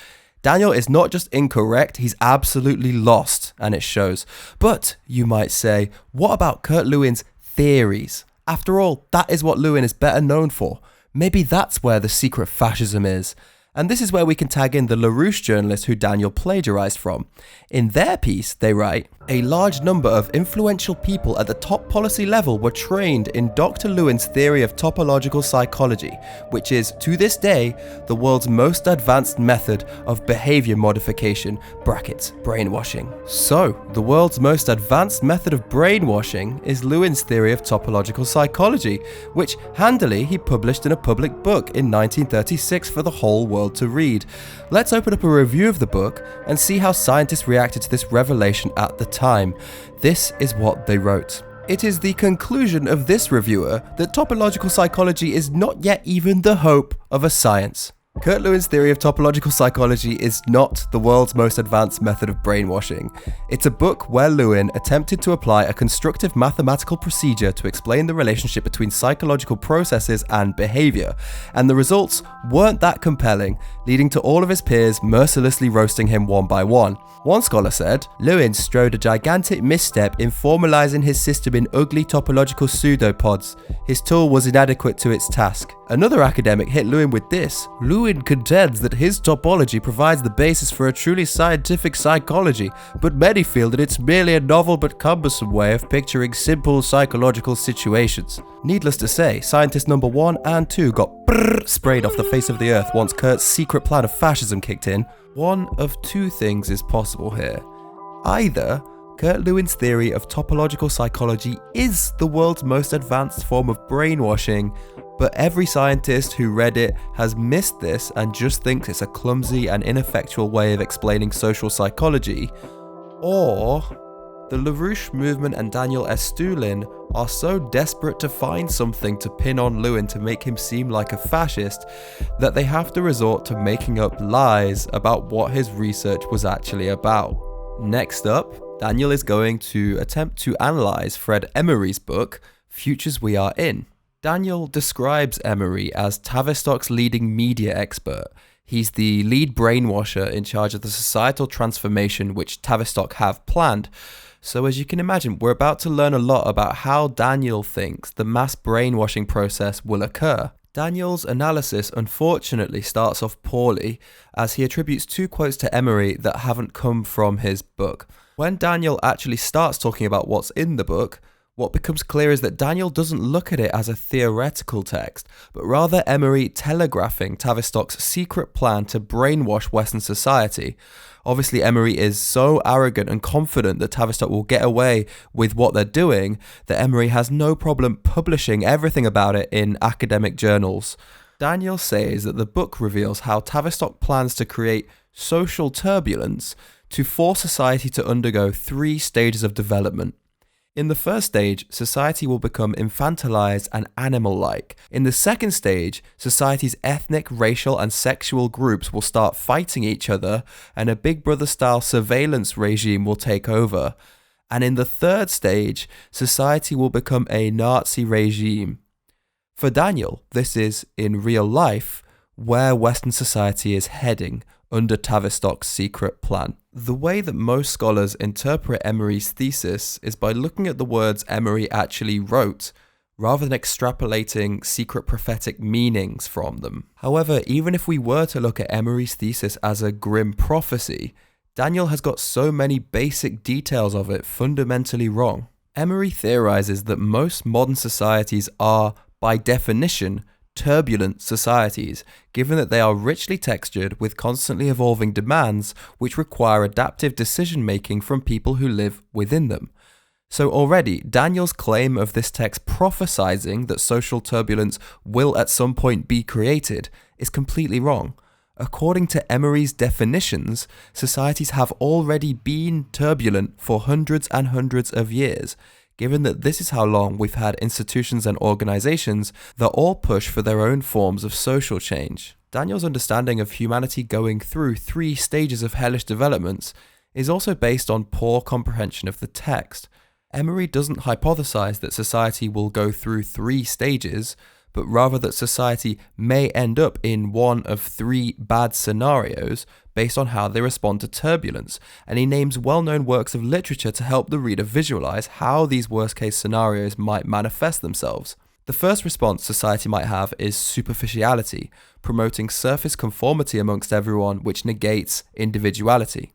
Daniel is not just incorrect, he's absolutely lost, and it shows. But, you might say, what about Kurt Lewin's theories? After all, that is what Lewin is better known for. Maybe that's where the secret fascism is. And this is where we can tag in the LaRouche journalist who Daniel plagiarized from. In their piece, they write, a large number of influential people at the top policy level were trained in Dr. Lewin's theory of topological psychology, which is, to this day, the world's most advanced method of behavior modification, brackets, brainwashing. So, the world's most advanced method of brainwashing is Lewin's theory of topological psychology, which handily he published in a public book in 1936 for the whole world to read. Let's open up a review of the book and see how scientists reacted to this revelation at the time. This is what they wrote. It is the conclusion of this reviewer that topological psychology is not yet even the hope of a science. Kurt Lewin's theory of topological psychology is not the world's most advanced method of brainwashing. It's a book where Lewin attempted to apply a constructive mathematical procedure to explain the relationship between psychological processes and behavior, and the results weren't that compelling, leading to all of his peers mercilessly roasting him one by one. One scholar said, Lewin strode a gigantic misstep in formalizing his system in ugly topological pseudopods. His tool was inadequate to its task. Another academic hit Lewin with this, Lewin Lewin contends that his topology provides the basis for a truly scientific psychology, but many feel that it's merely a novel but cumbersome way of picturing simple psychological situations. Needless to say, scientist number 1 and 2 got sprayed off the face of the earth once Kurt's secret plan of fascism kicked in. One of two things is possible here. Either Kurt Lewin's theory of topological psychology is the world's most advanced form of brainwashing, but every scientist who read it has missed this and just thinks it's a clumsy and ineffectual way of explaining social psychology, or the LaRouche movement and Daniel Estulin are so desperate to find something to pin on Lewin to make him seem like a fascist that they have to resort to making up lies about what his research was actually about. Next up, Daniel is going to attempt to analyze Fred Emery's book, Futures We Are In. Daniel describes Emery as Tavistock's leading media expert. He's the lead brainwasher in charge of the societal transformation which Tavistock have planned. So as you can imagine, we're about to learn a lot about how Daniel thinks the mass brainwashing process will occur. Daniel's analysis unfortunately starts off poorly, as he attributes 2 quotes to Emery that haven't come from his book. When Daniel actually starts talking about what's in the book, what becomes clear is that Daniel doesn't look at it as a theoretical text, but rather Emery telegraphing Tavistock's secret plan to brainwash Western society. Obviously, Emery is so arrogant and confident that Tavistock will get away with what they're doing that Emery has no problem publishing everything about it in academic journals. Daniel says that the book reveals how Tavistock plans to create social turbulence to force society to undergo 3 stages of development. In the first stage, society will become infantilized and animal-like. In the second stage, society's ethnic, racial, and sexual groups will start fighting each other, and a Big Brother-style surveillance regime will take over. And in the third stage, society will become a Nazi regime. For Daniel, this is, in real life, where Western society is heading under Tavistock's secret plan. The way that most scholars interpret Emery's thesis is by looking at the words Emery actually wrote, rather than extrapolating secret prophetic meanings from them. However, even if we were to look at Emery's thesis as a grim prophecy, Daniel has got so many basic details of it fundamentally wrong. Emery theorizes that most modern societies are, by definition, turbulent societies, given that they are richly textured with constantly evolving demands which require adaptive decision-making from people who live within them. So already, Daniel's claim of this text prophesizing that social turbulence will at some point be created is completely wrong. According to Emery's definitions, societies have already been turbulent for hundreds and hundreds of years, given that this is how long we've had institutions and organizations that all push for their own forms of social change. Daniel's understanding of humanity going through 3 stages of hellish developments is also based on poor comprehension of the text. Emery doesn't hypothesize that society will go through 3 stages, but rather that society may end up in one of 3 bad scenarios based on how they respond to turbulence, and he names well-known works of literature to help the reader visualize how these worst-case scenarios might manifest themselves. The first response society might have is superficiality, promoting surface conformity amongst everyone which negates individuality.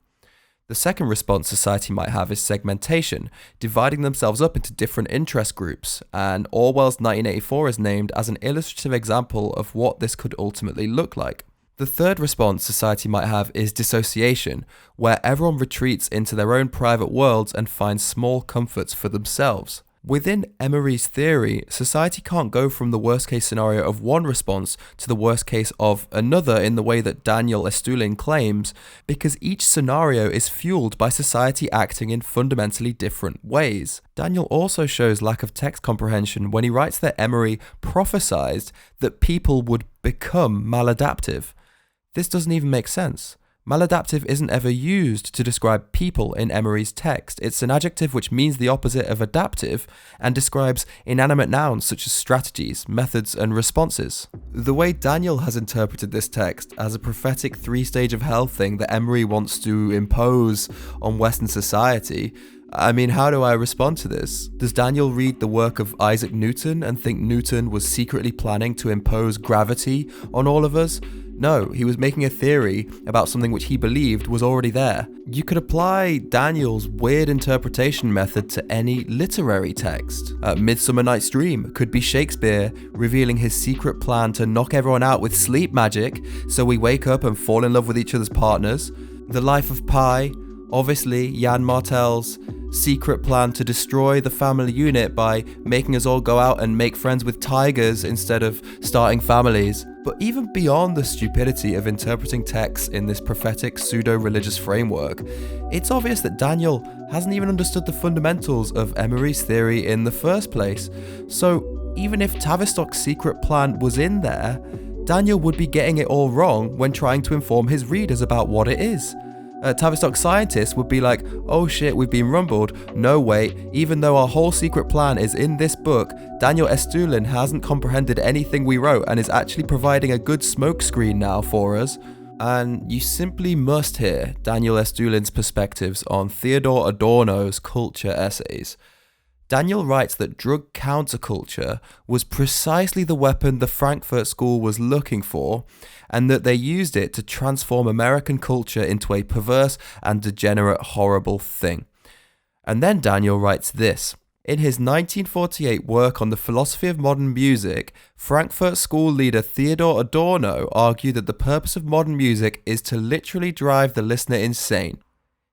The second response society might have is segmentation, dividing themselves up into different interest groups, and Orwell's 1984 is named as an illustrative example of what this could ultimately look like. The third response society might have is dissociation, where everyone retreats into their own private worlds and finds small comforts for themselves. Within Emery's theory, society can't go from the worst case scenario of one response to the worst case of another in the way that Daniel Estulin claims, because each scenario is fueled by society acting in fundamentally different ways. Daniel also shows lack of text comprehension when he writes that Emery prophesized that people would become maladaptive. This doesn't even make sense. Maladaptive isn't ever used to describe people in Emery's text. It's an adjective which means the opposite of adaptive and describes inanimate nouns such as strategies, methods, and responses. The way Daniel has interpreted this text as a prophetic 3-stage of hell thing that Emery wants to impose on Western society I mean, how do I respond to this? Does Daniel read the work of Isaac Newton and think Newton was secretly planning to impose gravity on all of us? No, he was making a theory about something which he believed was already there. You could apply Daniel's weird interpretation method to any literary text. Midsummer Night's Dream could be Shakespeare revealing his secret plan to knock everyone out with sleep magic so we wake up and fall in love with each other's partners. The Life of Pi, obviously Jan Martel's secret plan to destroy the family unit by making us all go out and make friends with tigers instead of starting families. But even beyond the stupidity of interpreting texts in this prophetic pseudo-religious framework, it's obvious that Daniel hasn't even understood the fundamentals of Emery's theory in the first place. So even if Tavistock's secret plan was in there, Daniel would be getting it all wrong when trying to inform his readers about what it is. Tavistock scientists would be like, oh shit, we've been rumbled. No wait, even though our whole secret plan is in this book, Daniel Estulin hasn't comprehended anything we wrote and is actually providing a good smokescreen now for us. And you simply must hear Daniel Estulin's perspectives on Theodor Adorno's culture essays. Daniel writes that drug counterculture was precisely the weapon the Frankfurt School was looking for, and that they used it to transform American culture into a perverse and degenerate horrible thing. And then Daniel writes this. In his 1948 work on the philosophy of modern music, Frankfurt School leader Theodor Adorno argued that the purpose of modern music is to literally drive the listener insane.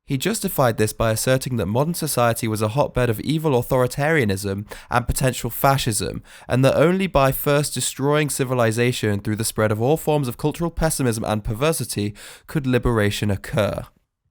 He justified this by asserting that modern society was a hotbed of evil authoritarianism and potential fascism, and that only by first destroying civilization through the spread of all forms of cultural pessimism and perversity could liberation occur.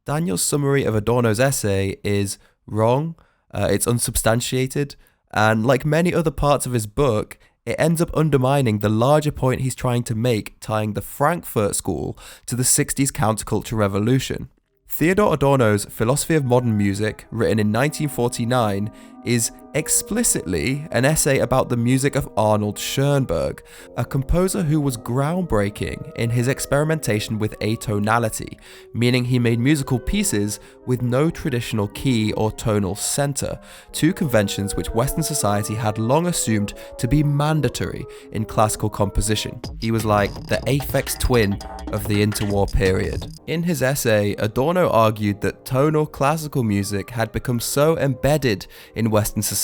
Daniel's summary of Adorno's essay is wrong, it's unsubstantiated, and like many other parts of his book, it ends up undermining the larger point he's trying to make, tying the Frankfurt School to the 60s counterculture revolution. Theodor Adorno's Philosophy of Modern Music, written in 1949, is explicitly an essay about the music of Arnold Schoenberg, a composer who was groundbreaking in his experimentation with atonality, meaning he made musical pieces with no traditional key or tonal center, two conventions which Western society had long assumed to be mandatory in classical composition. He was like the Aphex Twin of the interwar period. In his essay, Adorno argued that tonal classical music had become so embedded in Western society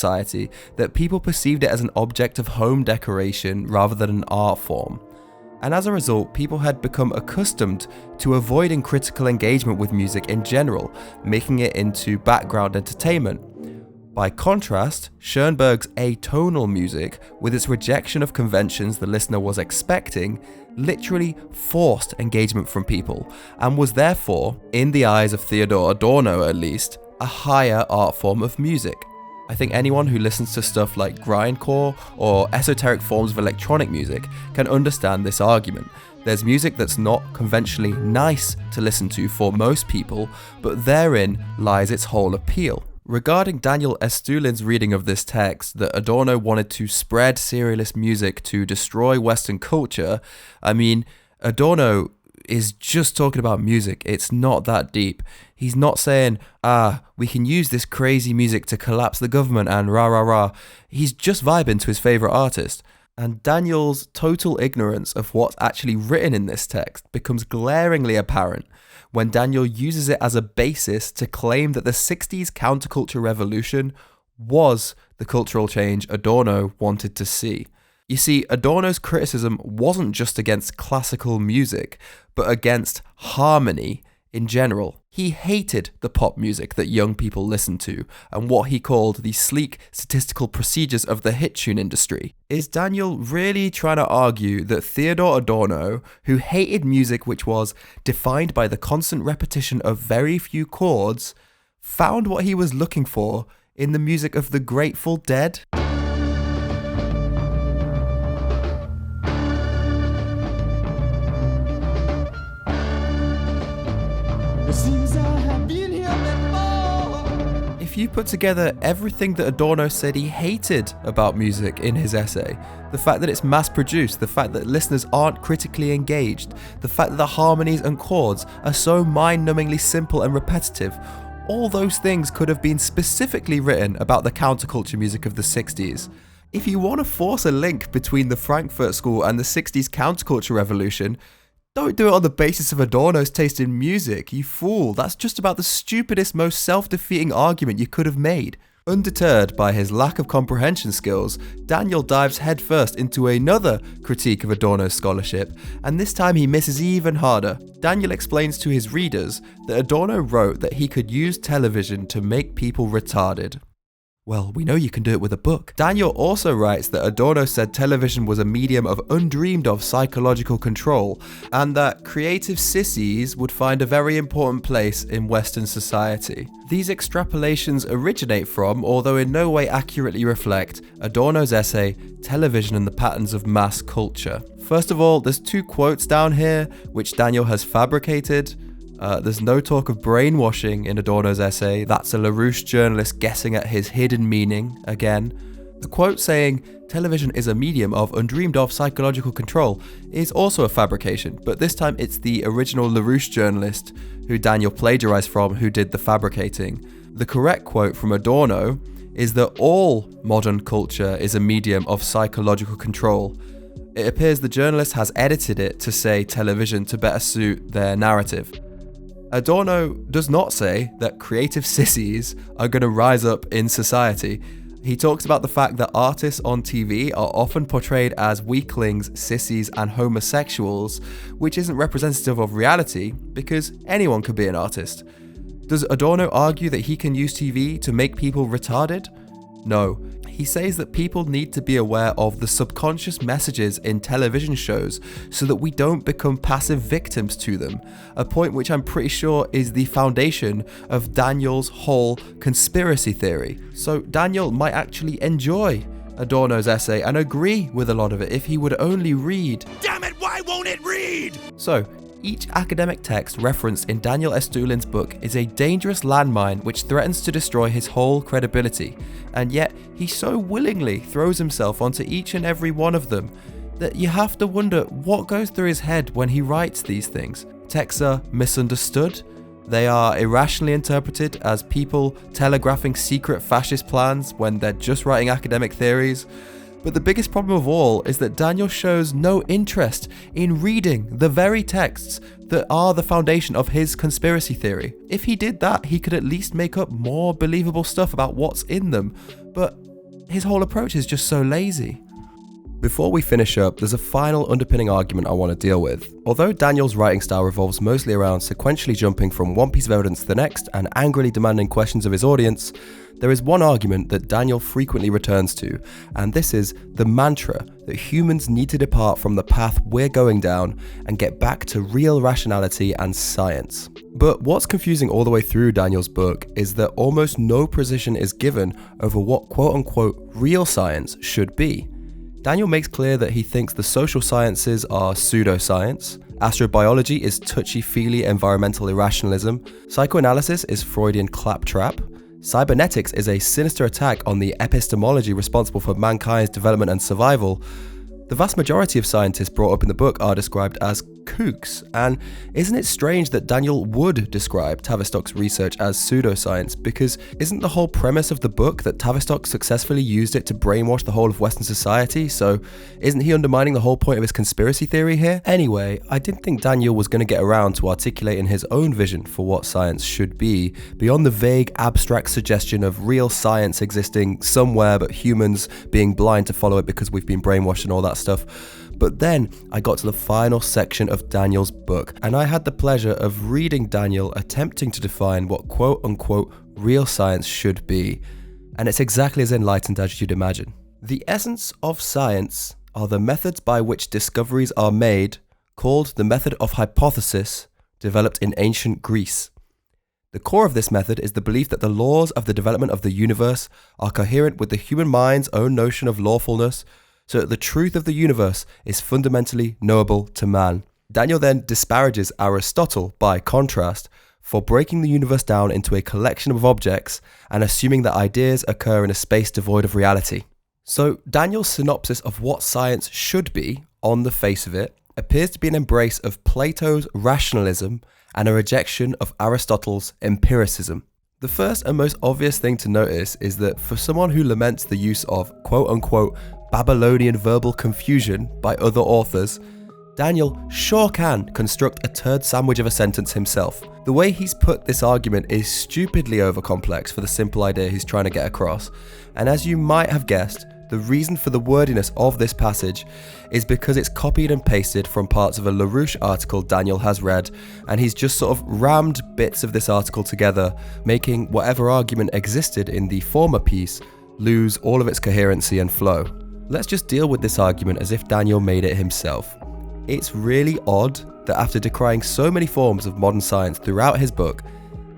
that people perceived it as an object of home decoration rather than an art form. And as a result, people had become accustomed to avoiding critical engagement with music in general, making it into background entertainment. By contrast, Schoenberg's atonal music, with its rejection of conventions the listener was expecting, literally forced engagement from people, and was therefore, in the eyes of Theodor Adorno at least, a higher art form of music. I think anyone who listens to stuff like grindcore or esoteric forms of electronic music can understand this argument. There's music that's not conventionally nice to listen to for most people, but therein lies its whole appeal. Regarding Daniel Estulin's reading of this text, that Adorno wanted to spread serialist music to destroy Western culture, I mean, Adorno is just talking about music. It's not that deep. He's not saying, we can use this crazy music to collapse the government and rah rah rah. He's just vibing to his favorite artist. And Daniel's total ignorance of what's actually written in this text becomes glaringly apparent when Daniel uses it as a basis to claim that the 60s counterculture revolution was the cultural change Adorno wanted to see. You see, Adorno's criticism wasn't just against classical music, but against harmony in general. He hated the pop music that young people listened to and what he called the sleek statistical procedures of the hit tune industry. Is Daniel really trying to argue that Theodor Adorno, who hated music which was defined by the constant repetition of very few chords, found what he was looking for in the music of the Grateful Dead? If you put together everything that Adorno said he hated about music in his essay, the fact that it's mass-produced, the fact that listeners aren't critically engaged, the fact that the harmonies and chords are so mind-numbingly simple and repetitive, all those things could have been specifically written about the counterculture music of the 60s. If you want to force a link between the Frankfurt School and the 60s counterculture revolution, don't do it on the basis of Adorno's taste in music, you fool. That's just about the stupidest, most self-defeating argument you could have made. Undeterred by his lack of comprehension skills, Daniel dives headfirst into another critique of Adorno's scholarship, and this time he misses even harder. Daniel explains to his readers that Adorno wrote that he could use television to make people retarded. Well, we know you can do it with a book. Daniel also writes that Adorno said television was a medium of undreamed of psychological control, and that creative sissies would find a very important place in Western society. These extrapolations originate from, although in no way accurately reflect, Adorno's essay, Television and the Patterns of Mass Culture. First of all, there's 2 quotes down here, which Daniel has fabricated. There's no talk of brainwashing in Adorno's essay. That's a LaRouche journalist guessing at his hidden meaning again. The quote saying, television is a medium of undreamed of psychological control, is also a fabrication, but this time it's the original LaRouche journalist who Daniel plagiarized from who did the fabricating. The correct quote from Adorno is that all modern culture is a medium of psychological control. It appears the journalist has edited it to say television to better suit their narrative. Adorno does not say that creative sissies are going to rise up in society. He talks about the fact that artists on TV are often portrayed as weaklings, sissies, and homosexuals, which isn't representative of reality because anyone could be an artist. Does Adorno argue that he can use TV to make people retarded? No. He says that people need to be aware of the subconscious messages in television shows so that we don't become passive victims to them, a point which I'm pretty sure is the foundation of Daniel's whole conspiracy theory. So Daniel might actually enjoy Adorno's essay and agree with a lot of it if he would only read. Damn it, why won't it read? So, each academic text referenced in Daniel Estulin's book is a dangerous landmine which threatens to destroy his whole credibility, and yet he so willingly throws himself onto each and every one of them that you have to wonder what goes through his head when he writes these things. Texts are misunderstood, they are irrationally interpreted as people telegraphing secret fascist plans when they're just writing academic theories. But the biggest problem of all is that Daniel shows no interest in reading the very texts that are the foundation of his conspiracy theory. If he did that, he could at least make up more believable stuff about what's in them, but his whole approach is just so lazy. Before we finish up, there's a final underpinning argument I want to deal with. Although Daniel's writing style revolves mostly around sequentially jumping from one piece of evidence to the next and angrily demanding questions of his audience, there is one argument that Daniel frequently returns to, and this is the mantra that humans need to depart from the path we're going down and get back to real rationality and science. But what's confusing all the way through Daniel's book is that almost no precision is given over what quote-unquote real science should be. Daniel makes clear that he thinks the social sciences are pseudoscience, astrobiology is touchy-feely environmental irrationalism, psychoanalysis is Freudian claptrap, cybernetics is a sinister attack on the epistemology responsible for mankind's development and survival. The vast majority of scientists brought up in the book are described as kooks, and isn't it strange that Daniel would describe Tavistock's research as pseudoscience, because isn't the whole premise of the book that Tavistock successfully used it to brainwash the whole of Western society, so isn't he undermining the whole point of his conspiracy theory here? Anyway, I didn't think Daniel was going to get around to articulating his own vision for what science should be, beyond the vague abstract suggestion of real science existing somewhere but humans being blind to follow it because we've been brainwashed and all that stuff. But then I got to the final section of Daniel's book, and I had the pleasure of reading Daniel attempting to define what quote-unquote real science should be, and it's exactly as enlightened as you'd imagine. The essence of science are the methods by which discoveries are made, called the method of hypothesis, developed in ancient Greece. The core of this method is the belief that the laws of the development of the universe are coherent with the human mind's own notion of lawfulness, so that the truth of the universe is fundamentally knowable to man. Daniel then disparages Aristotle, by contrast, for breaking the universe down into a collection of objects and assuming that ideas occur in a space devoid of reality. So Daniel's synopsis of what science should be, on the face of it, appears to be an embrace of Plato's rationalism and a rejection of Aristotle's empiricism. The first and most obvious thing to notice is that for someone who laments the use of quote-unquote Babylonian verbal confusion by other authors, Daniel sure can construct a turd sandwich of a sentence himself. The way he's put this argument is stupidly overcomplex for the simple idea he's trying to get across, and as you might have guessed, the reason for the wordiness of this passage is because it's copied and pasted from parts of a LaRouche article Daniel has read, and he's just sort of rammed bits of this article together, making whatever argument existed in the former piece lose all of its coherency and flow. Let's just deal with this argument as if Daniel made it himself. It's really odd that after decrying so many forms of modern science throughout his book,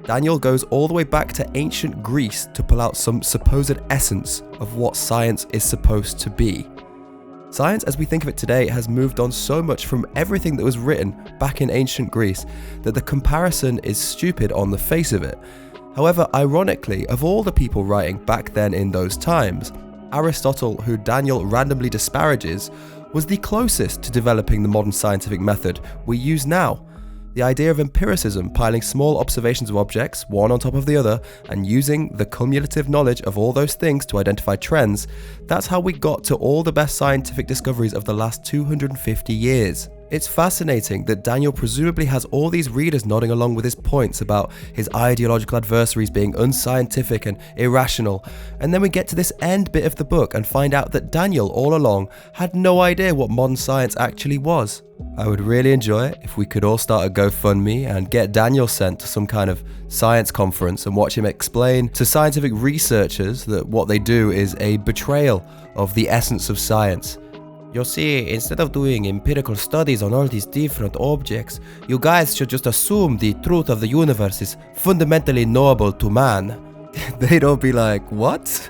Daniel goes all the way back to ancient Greece to pull out some supposed essence of what science is supposed to be. Science as we think of it today has moved on so much from everything that was written back in ancient Greece that the comparison is stupid on the face of it. However, ironically, of all the people writing back then in those times, Aristotle, who Daniel randomly disparages, was the closest to developing the modern scientific method we use now. The idea of empiricism, piling small observations of objects, one on top of the other, and using the cumulative knowledge of all those things to identify trends, that's how we got to all the best scientific discoveries of the last 250 years. It's fascinating that Daniel presumably has all these readers nodding along with his points about his ideological adversaries being unscientific and irrational, and then we get to this end bit of the book and find out that Daniel all along had no idea what modern science actually was. I would really enjoy it if we could all start a GoFundMe and get Daniel sent to some kind of science conference and watch him explain to scientific researchers that what they do is a betrayal of the essence of science. You see, instead of doing empirical studies on all these different objects, you guys should just assume the truth of the universe is fundamentally knowable to man. They don't be like, what?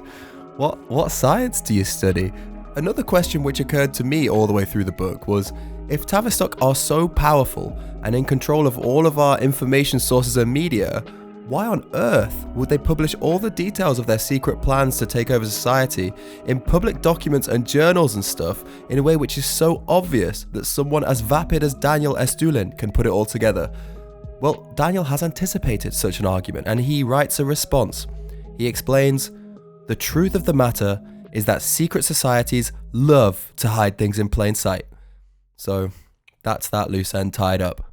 What science do you study? Another question which occurred to me all the way through the book was, if Tavistock are so powerful and in control of all of our information sources and media, why on earth would they publish all the details of their secret plans to take over society in public documents and journals and stuff in a way which is so obvious that someone as vapid as Daniel Estulin can put it all together? Well, Daniel has anticipated such an argument and he writes a response. He explains, "The truth of the matter is that secret societies love to hide things in plain sight." So that's that loose end tied up.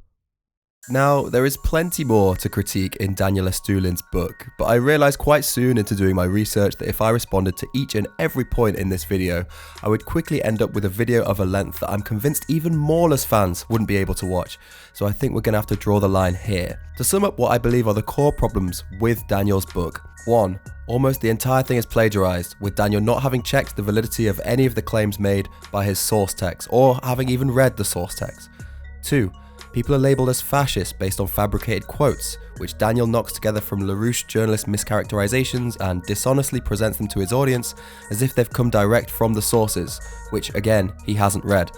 Now, there is plenty more to critique in Daniel Estulin's book, but I realised quite soon into doing my research that if I responded to each and every point in this video, I would quickly end up with a video of a length that I'm convinced even Mawless fans wouldn't be able to watch, so I think we're going to have to draw the line here. To sum up what I believe are the core problems with Daniel's book: 1. Almost the entire thing is plagiarised, with Daniel not having checked the validity of any of the claims made by his source text, or having even read the source text. 2. People are labelled as fascists based on fabricated quotes, which Daniel knocks together from LaRouche journalist mischaracterizations and dishonestly presents them to his audience as if they've come direct from the sources, which again, he hasn't read.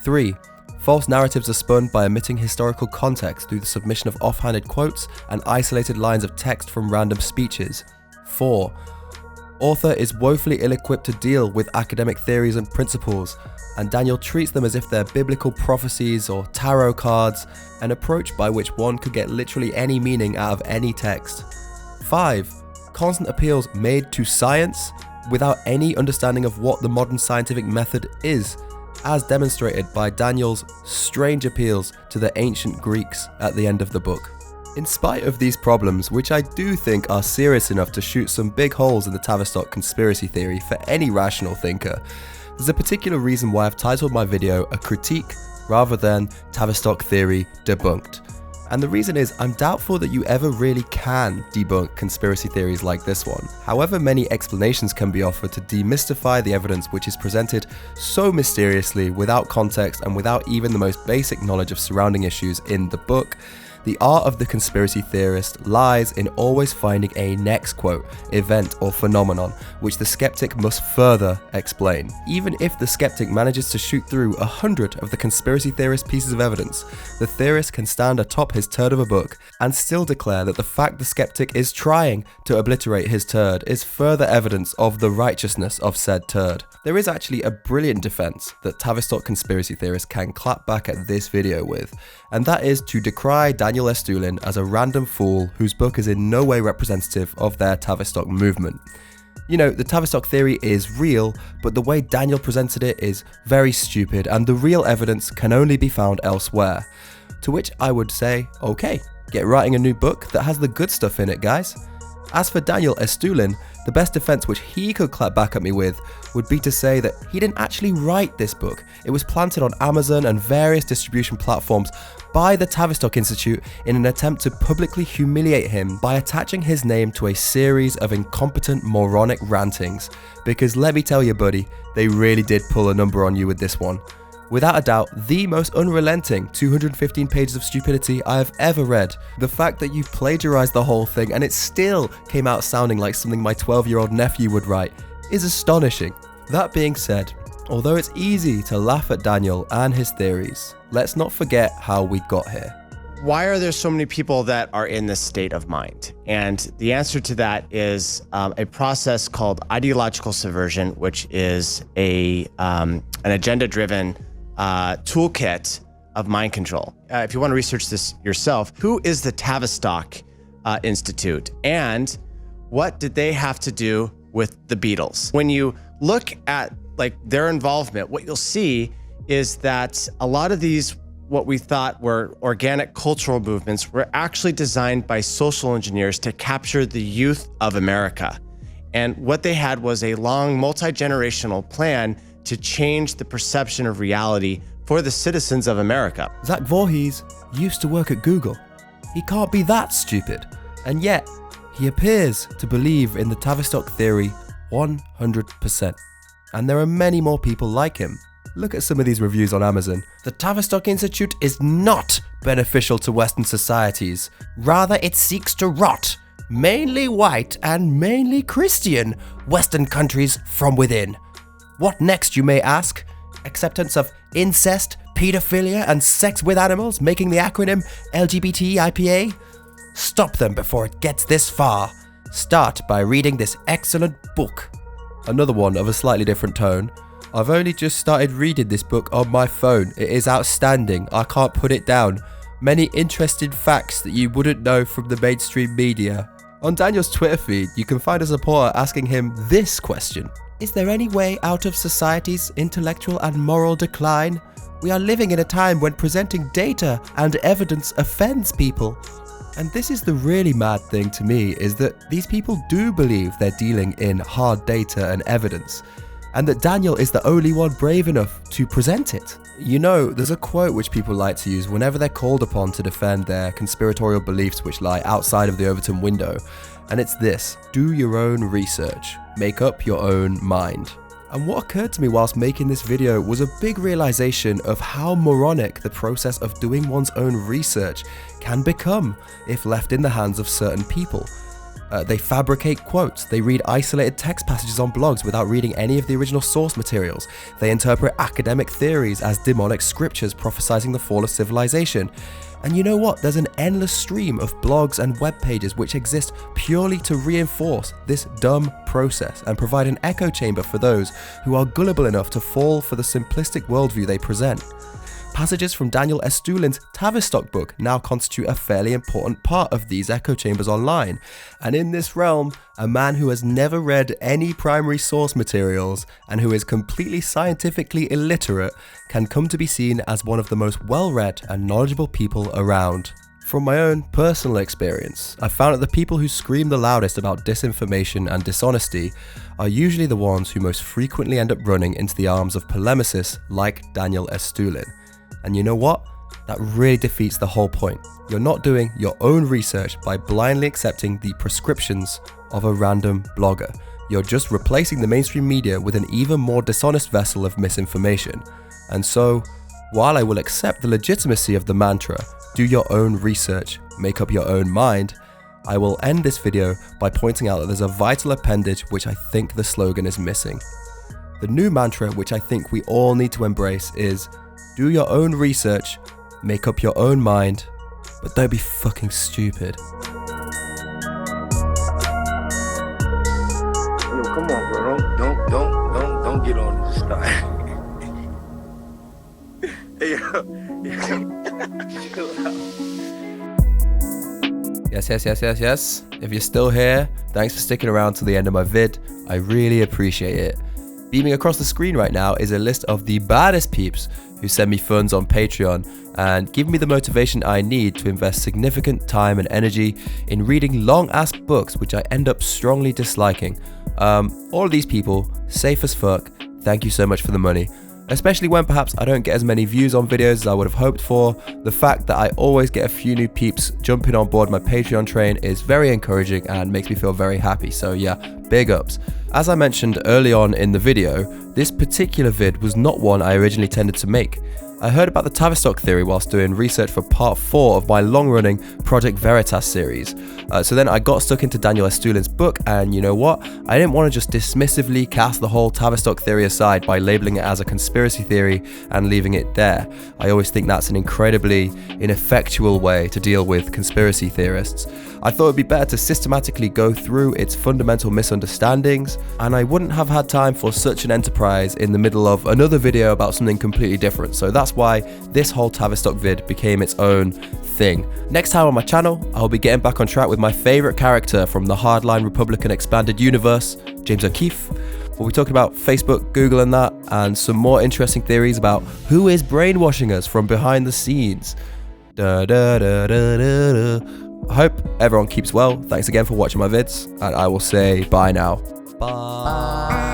3. False narratives are spun by omitting historical context through the submission of offhanded quotes and isolated lines of text from random speeches. 4. Author is woefully ill-equipped to deal with academic theories and principles, and Daniel treats them as if they're biblical prophecies or tarot cards, an approach by which one could get literally any meaning out of any text. 5. Constant appeals made to science without any understanding of what the modern scientific method is, as demonstrated by Daniel's strange appeals to the ancient Greeks at the end of the book. In spite of these problems, which I do think are serious enough to shoot some big holes in the Tavistock conspiracy theory for any rational thinker, there's a particular reason why I've titled my video A Critique rather than Tavistock Theory Debunked. And the reason is, I'm doubtful that you ever really can debunk conspiracy theories like this one. However many explanations can be offered to demystify the evidence which is presented so mysteriously, without context and without even the most basic knowledge of surrounding issues in the book, the art of the conspiracy theorist lies in always finding a next quote, event or phenomenon, which the skeptic must further explain. Even if the skeptic manages to shoot through 100 of the conspiracy theorist pieces of evidence, the theorist can stand atop his turd of a book and still declare that the fact the skeptic is trying to obliterate his turd is further evidence of the righteousness of said turd. There is actually a brilliant defense that Tavistock conspiracy theorists can clap back at this video with, and that is to decry Daniel Daniel Estulin as a random fool whose book is in no way representative of their Tavistock movement. You know, the Tavistock theory is real, but the way Daniel presented it is very stupid, and the real evidence can only be found elsewhere. To which I would say, okay, get writing a new book that has the good stuff in it, guys. As for Daniel Estulin, the best defense which he could clap back at me with would be to say that he didn't actually write this book. It was planted on Amazon and various distribution platforms by the Tavistock Institute in an attempt to publicly humiliate him by attaching his name to a series of incompetent, moronic rantings. Because let me tell you, buddy, they really did pull a number on you with this one. Without a doubt, the most unrelenting 215 pages of stupidity I have ever read. The fact that you plagiarized the whole thing and it still came out sounding like something my 12-year-old nephew would write is astonishing. That being said, although it's easy to laugh at Daniel and his theories, let's not forget how we got here. Why are there so many people that are in this state of mind? And the answer to that is a process called ideological subversion, which is an agenda-driven toolkit of mind control. If you want to research this yourself, who is the Tavistock Institute and what did they have to do with the Beatles? When you look at their involvement, what you'll see is that a lot of these, what we thought were organic cultural movements, were actually designed by social engineers to capture the youth of America. And what they had was a long multi-generational plan to change the perception of reality for the citizens of America. Zach Voorhees used to work at Google. He can't be that stupid. And yet, he appears to believe in the Tavistock theory 100%. And there are many more people like him. Look at some of these reviews on Amazon. The Tavistock Institute is not beneficial to Western societies. Rather, it seeks to rot mainly white and mainly Christian Western countries from within. What next, you may ask? Acceptance of incest, pedophilia, and sex with animals, making the acronym LGBTIPA? Stop them before it gets this far. Start by reading this excellent book. Another one of a slightly different tone. I've only just started reading this book on my phone. It is outstanding. I can't put it down. Many interesting facts that you wouldn't know from the mainstream media. On Daniel's Twitter feed, you can find a supporter asking him this question. Is there any way out of society's intellectual and moral decline? We are living in a time when presenting data and evidence offends people. And this is the really mad thing to me, is that these people do believe they're dealing in hard data and evidence, and that Daniel is the only one brave enough to present it. You know, there's a quote which people like to use whenever they're called upon to defend their conspiratorial beliefs which lie outside of the Overton window, and it's this: do your own research, make up your own mind. And what occurred to me whilst making this video was a big realization of how moronic the process of doing one's own research can become if left in the hands of certain people. They fabricate quotes, they read isolated text passages on blogs without reading any of the original source materials, they interpret academic theories as demonic scriptures prophesizing the fall of civilization. And you know what? There's an endless stream of blogs and web pages which exist purely to reinforce this dumb process and provide an echo chamber for those who are gullible enough to fall for the simplistic worldview they present. Passages from Daniel Estulin's Tavistock book now constitute a fairly important part of these echo chambers online. And in this realm, a man who has never read any primary source materials and who is completely scientifically illiterate can come to be seen as one of the most well-read and knowledgeable people around. From my own personal experience, I found that the people who scream the loudest about disinformation and dishonesty are usually the ones who most frequently end up running into the arms of polemicists like Daniel Estulin. And you know what? That really defeats the whole point. You're not doing your own research by blindly accepting the prescriptions of a random blogger. You're just replacing the mainstream media with an even more dishonest vessel of misinformation. And so, while I will accept the legitimacy of the mantra, do your own research, make up your own mind, I will end this video by pointing out that there's a vital appendage which I think the slogan is missing. The new mantra which I think we all need to embrace is: do your own research, make up your own mind, but don't be fucking stupid. Yo, come on, bro. Don't get on this stuff. Hey, yo. Chill out. Yes. If you're still here, thanks for sticking around to the end of my vid. I really appreciate it. Beaming across the screen right now is a list of the baddest peeps who send me funds on Patreon and give me the motivation I need to invest significant time and energy in reading long-ass books which I end up strongly disliking. All of these people, safe as fuck, thank you so much for the money. Especially when perhaps I don't get as many views on videos as I would have hoped for. The fact that I always get a few new peeps jumping on board my Patreon train is very encouraging and makes me feel very happy, so yeah, big ups. As I mentioned early on in the video, this particular vid was not one I originally intended to make. I heard about the Tavistock theory whilst doing research for part 4 of my long-running Project Veritas series. So then I got stuck into Daniel Estulin's book, and you know what? I didn't want to just dismissively cast the whole Tavistock theory aside by labeling it as a conspiracy theory and leaving it there. I always think that's an incredibly ineffectual way to deal with conspiracy theorists. I thought it'd be better to systematically go through its fundamental misunderstandings, and I wouldn't have had time for such an enterprise in the middle of another video about something completely different. So that's why this whole Tavistock vid became its own thing. Next time on my channel, I'll be getting back on track with my favourite character from the Hardline Republican Expanded Universe, James O'Keefe. We'll be talking about Facebook, Google and that, and some more interesting theories about who is brainwashing us from behind the scenes. I hope everyone keeps well. Thanks again for watching my vids, and I will say bye now. Bye.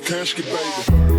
Cash, baby.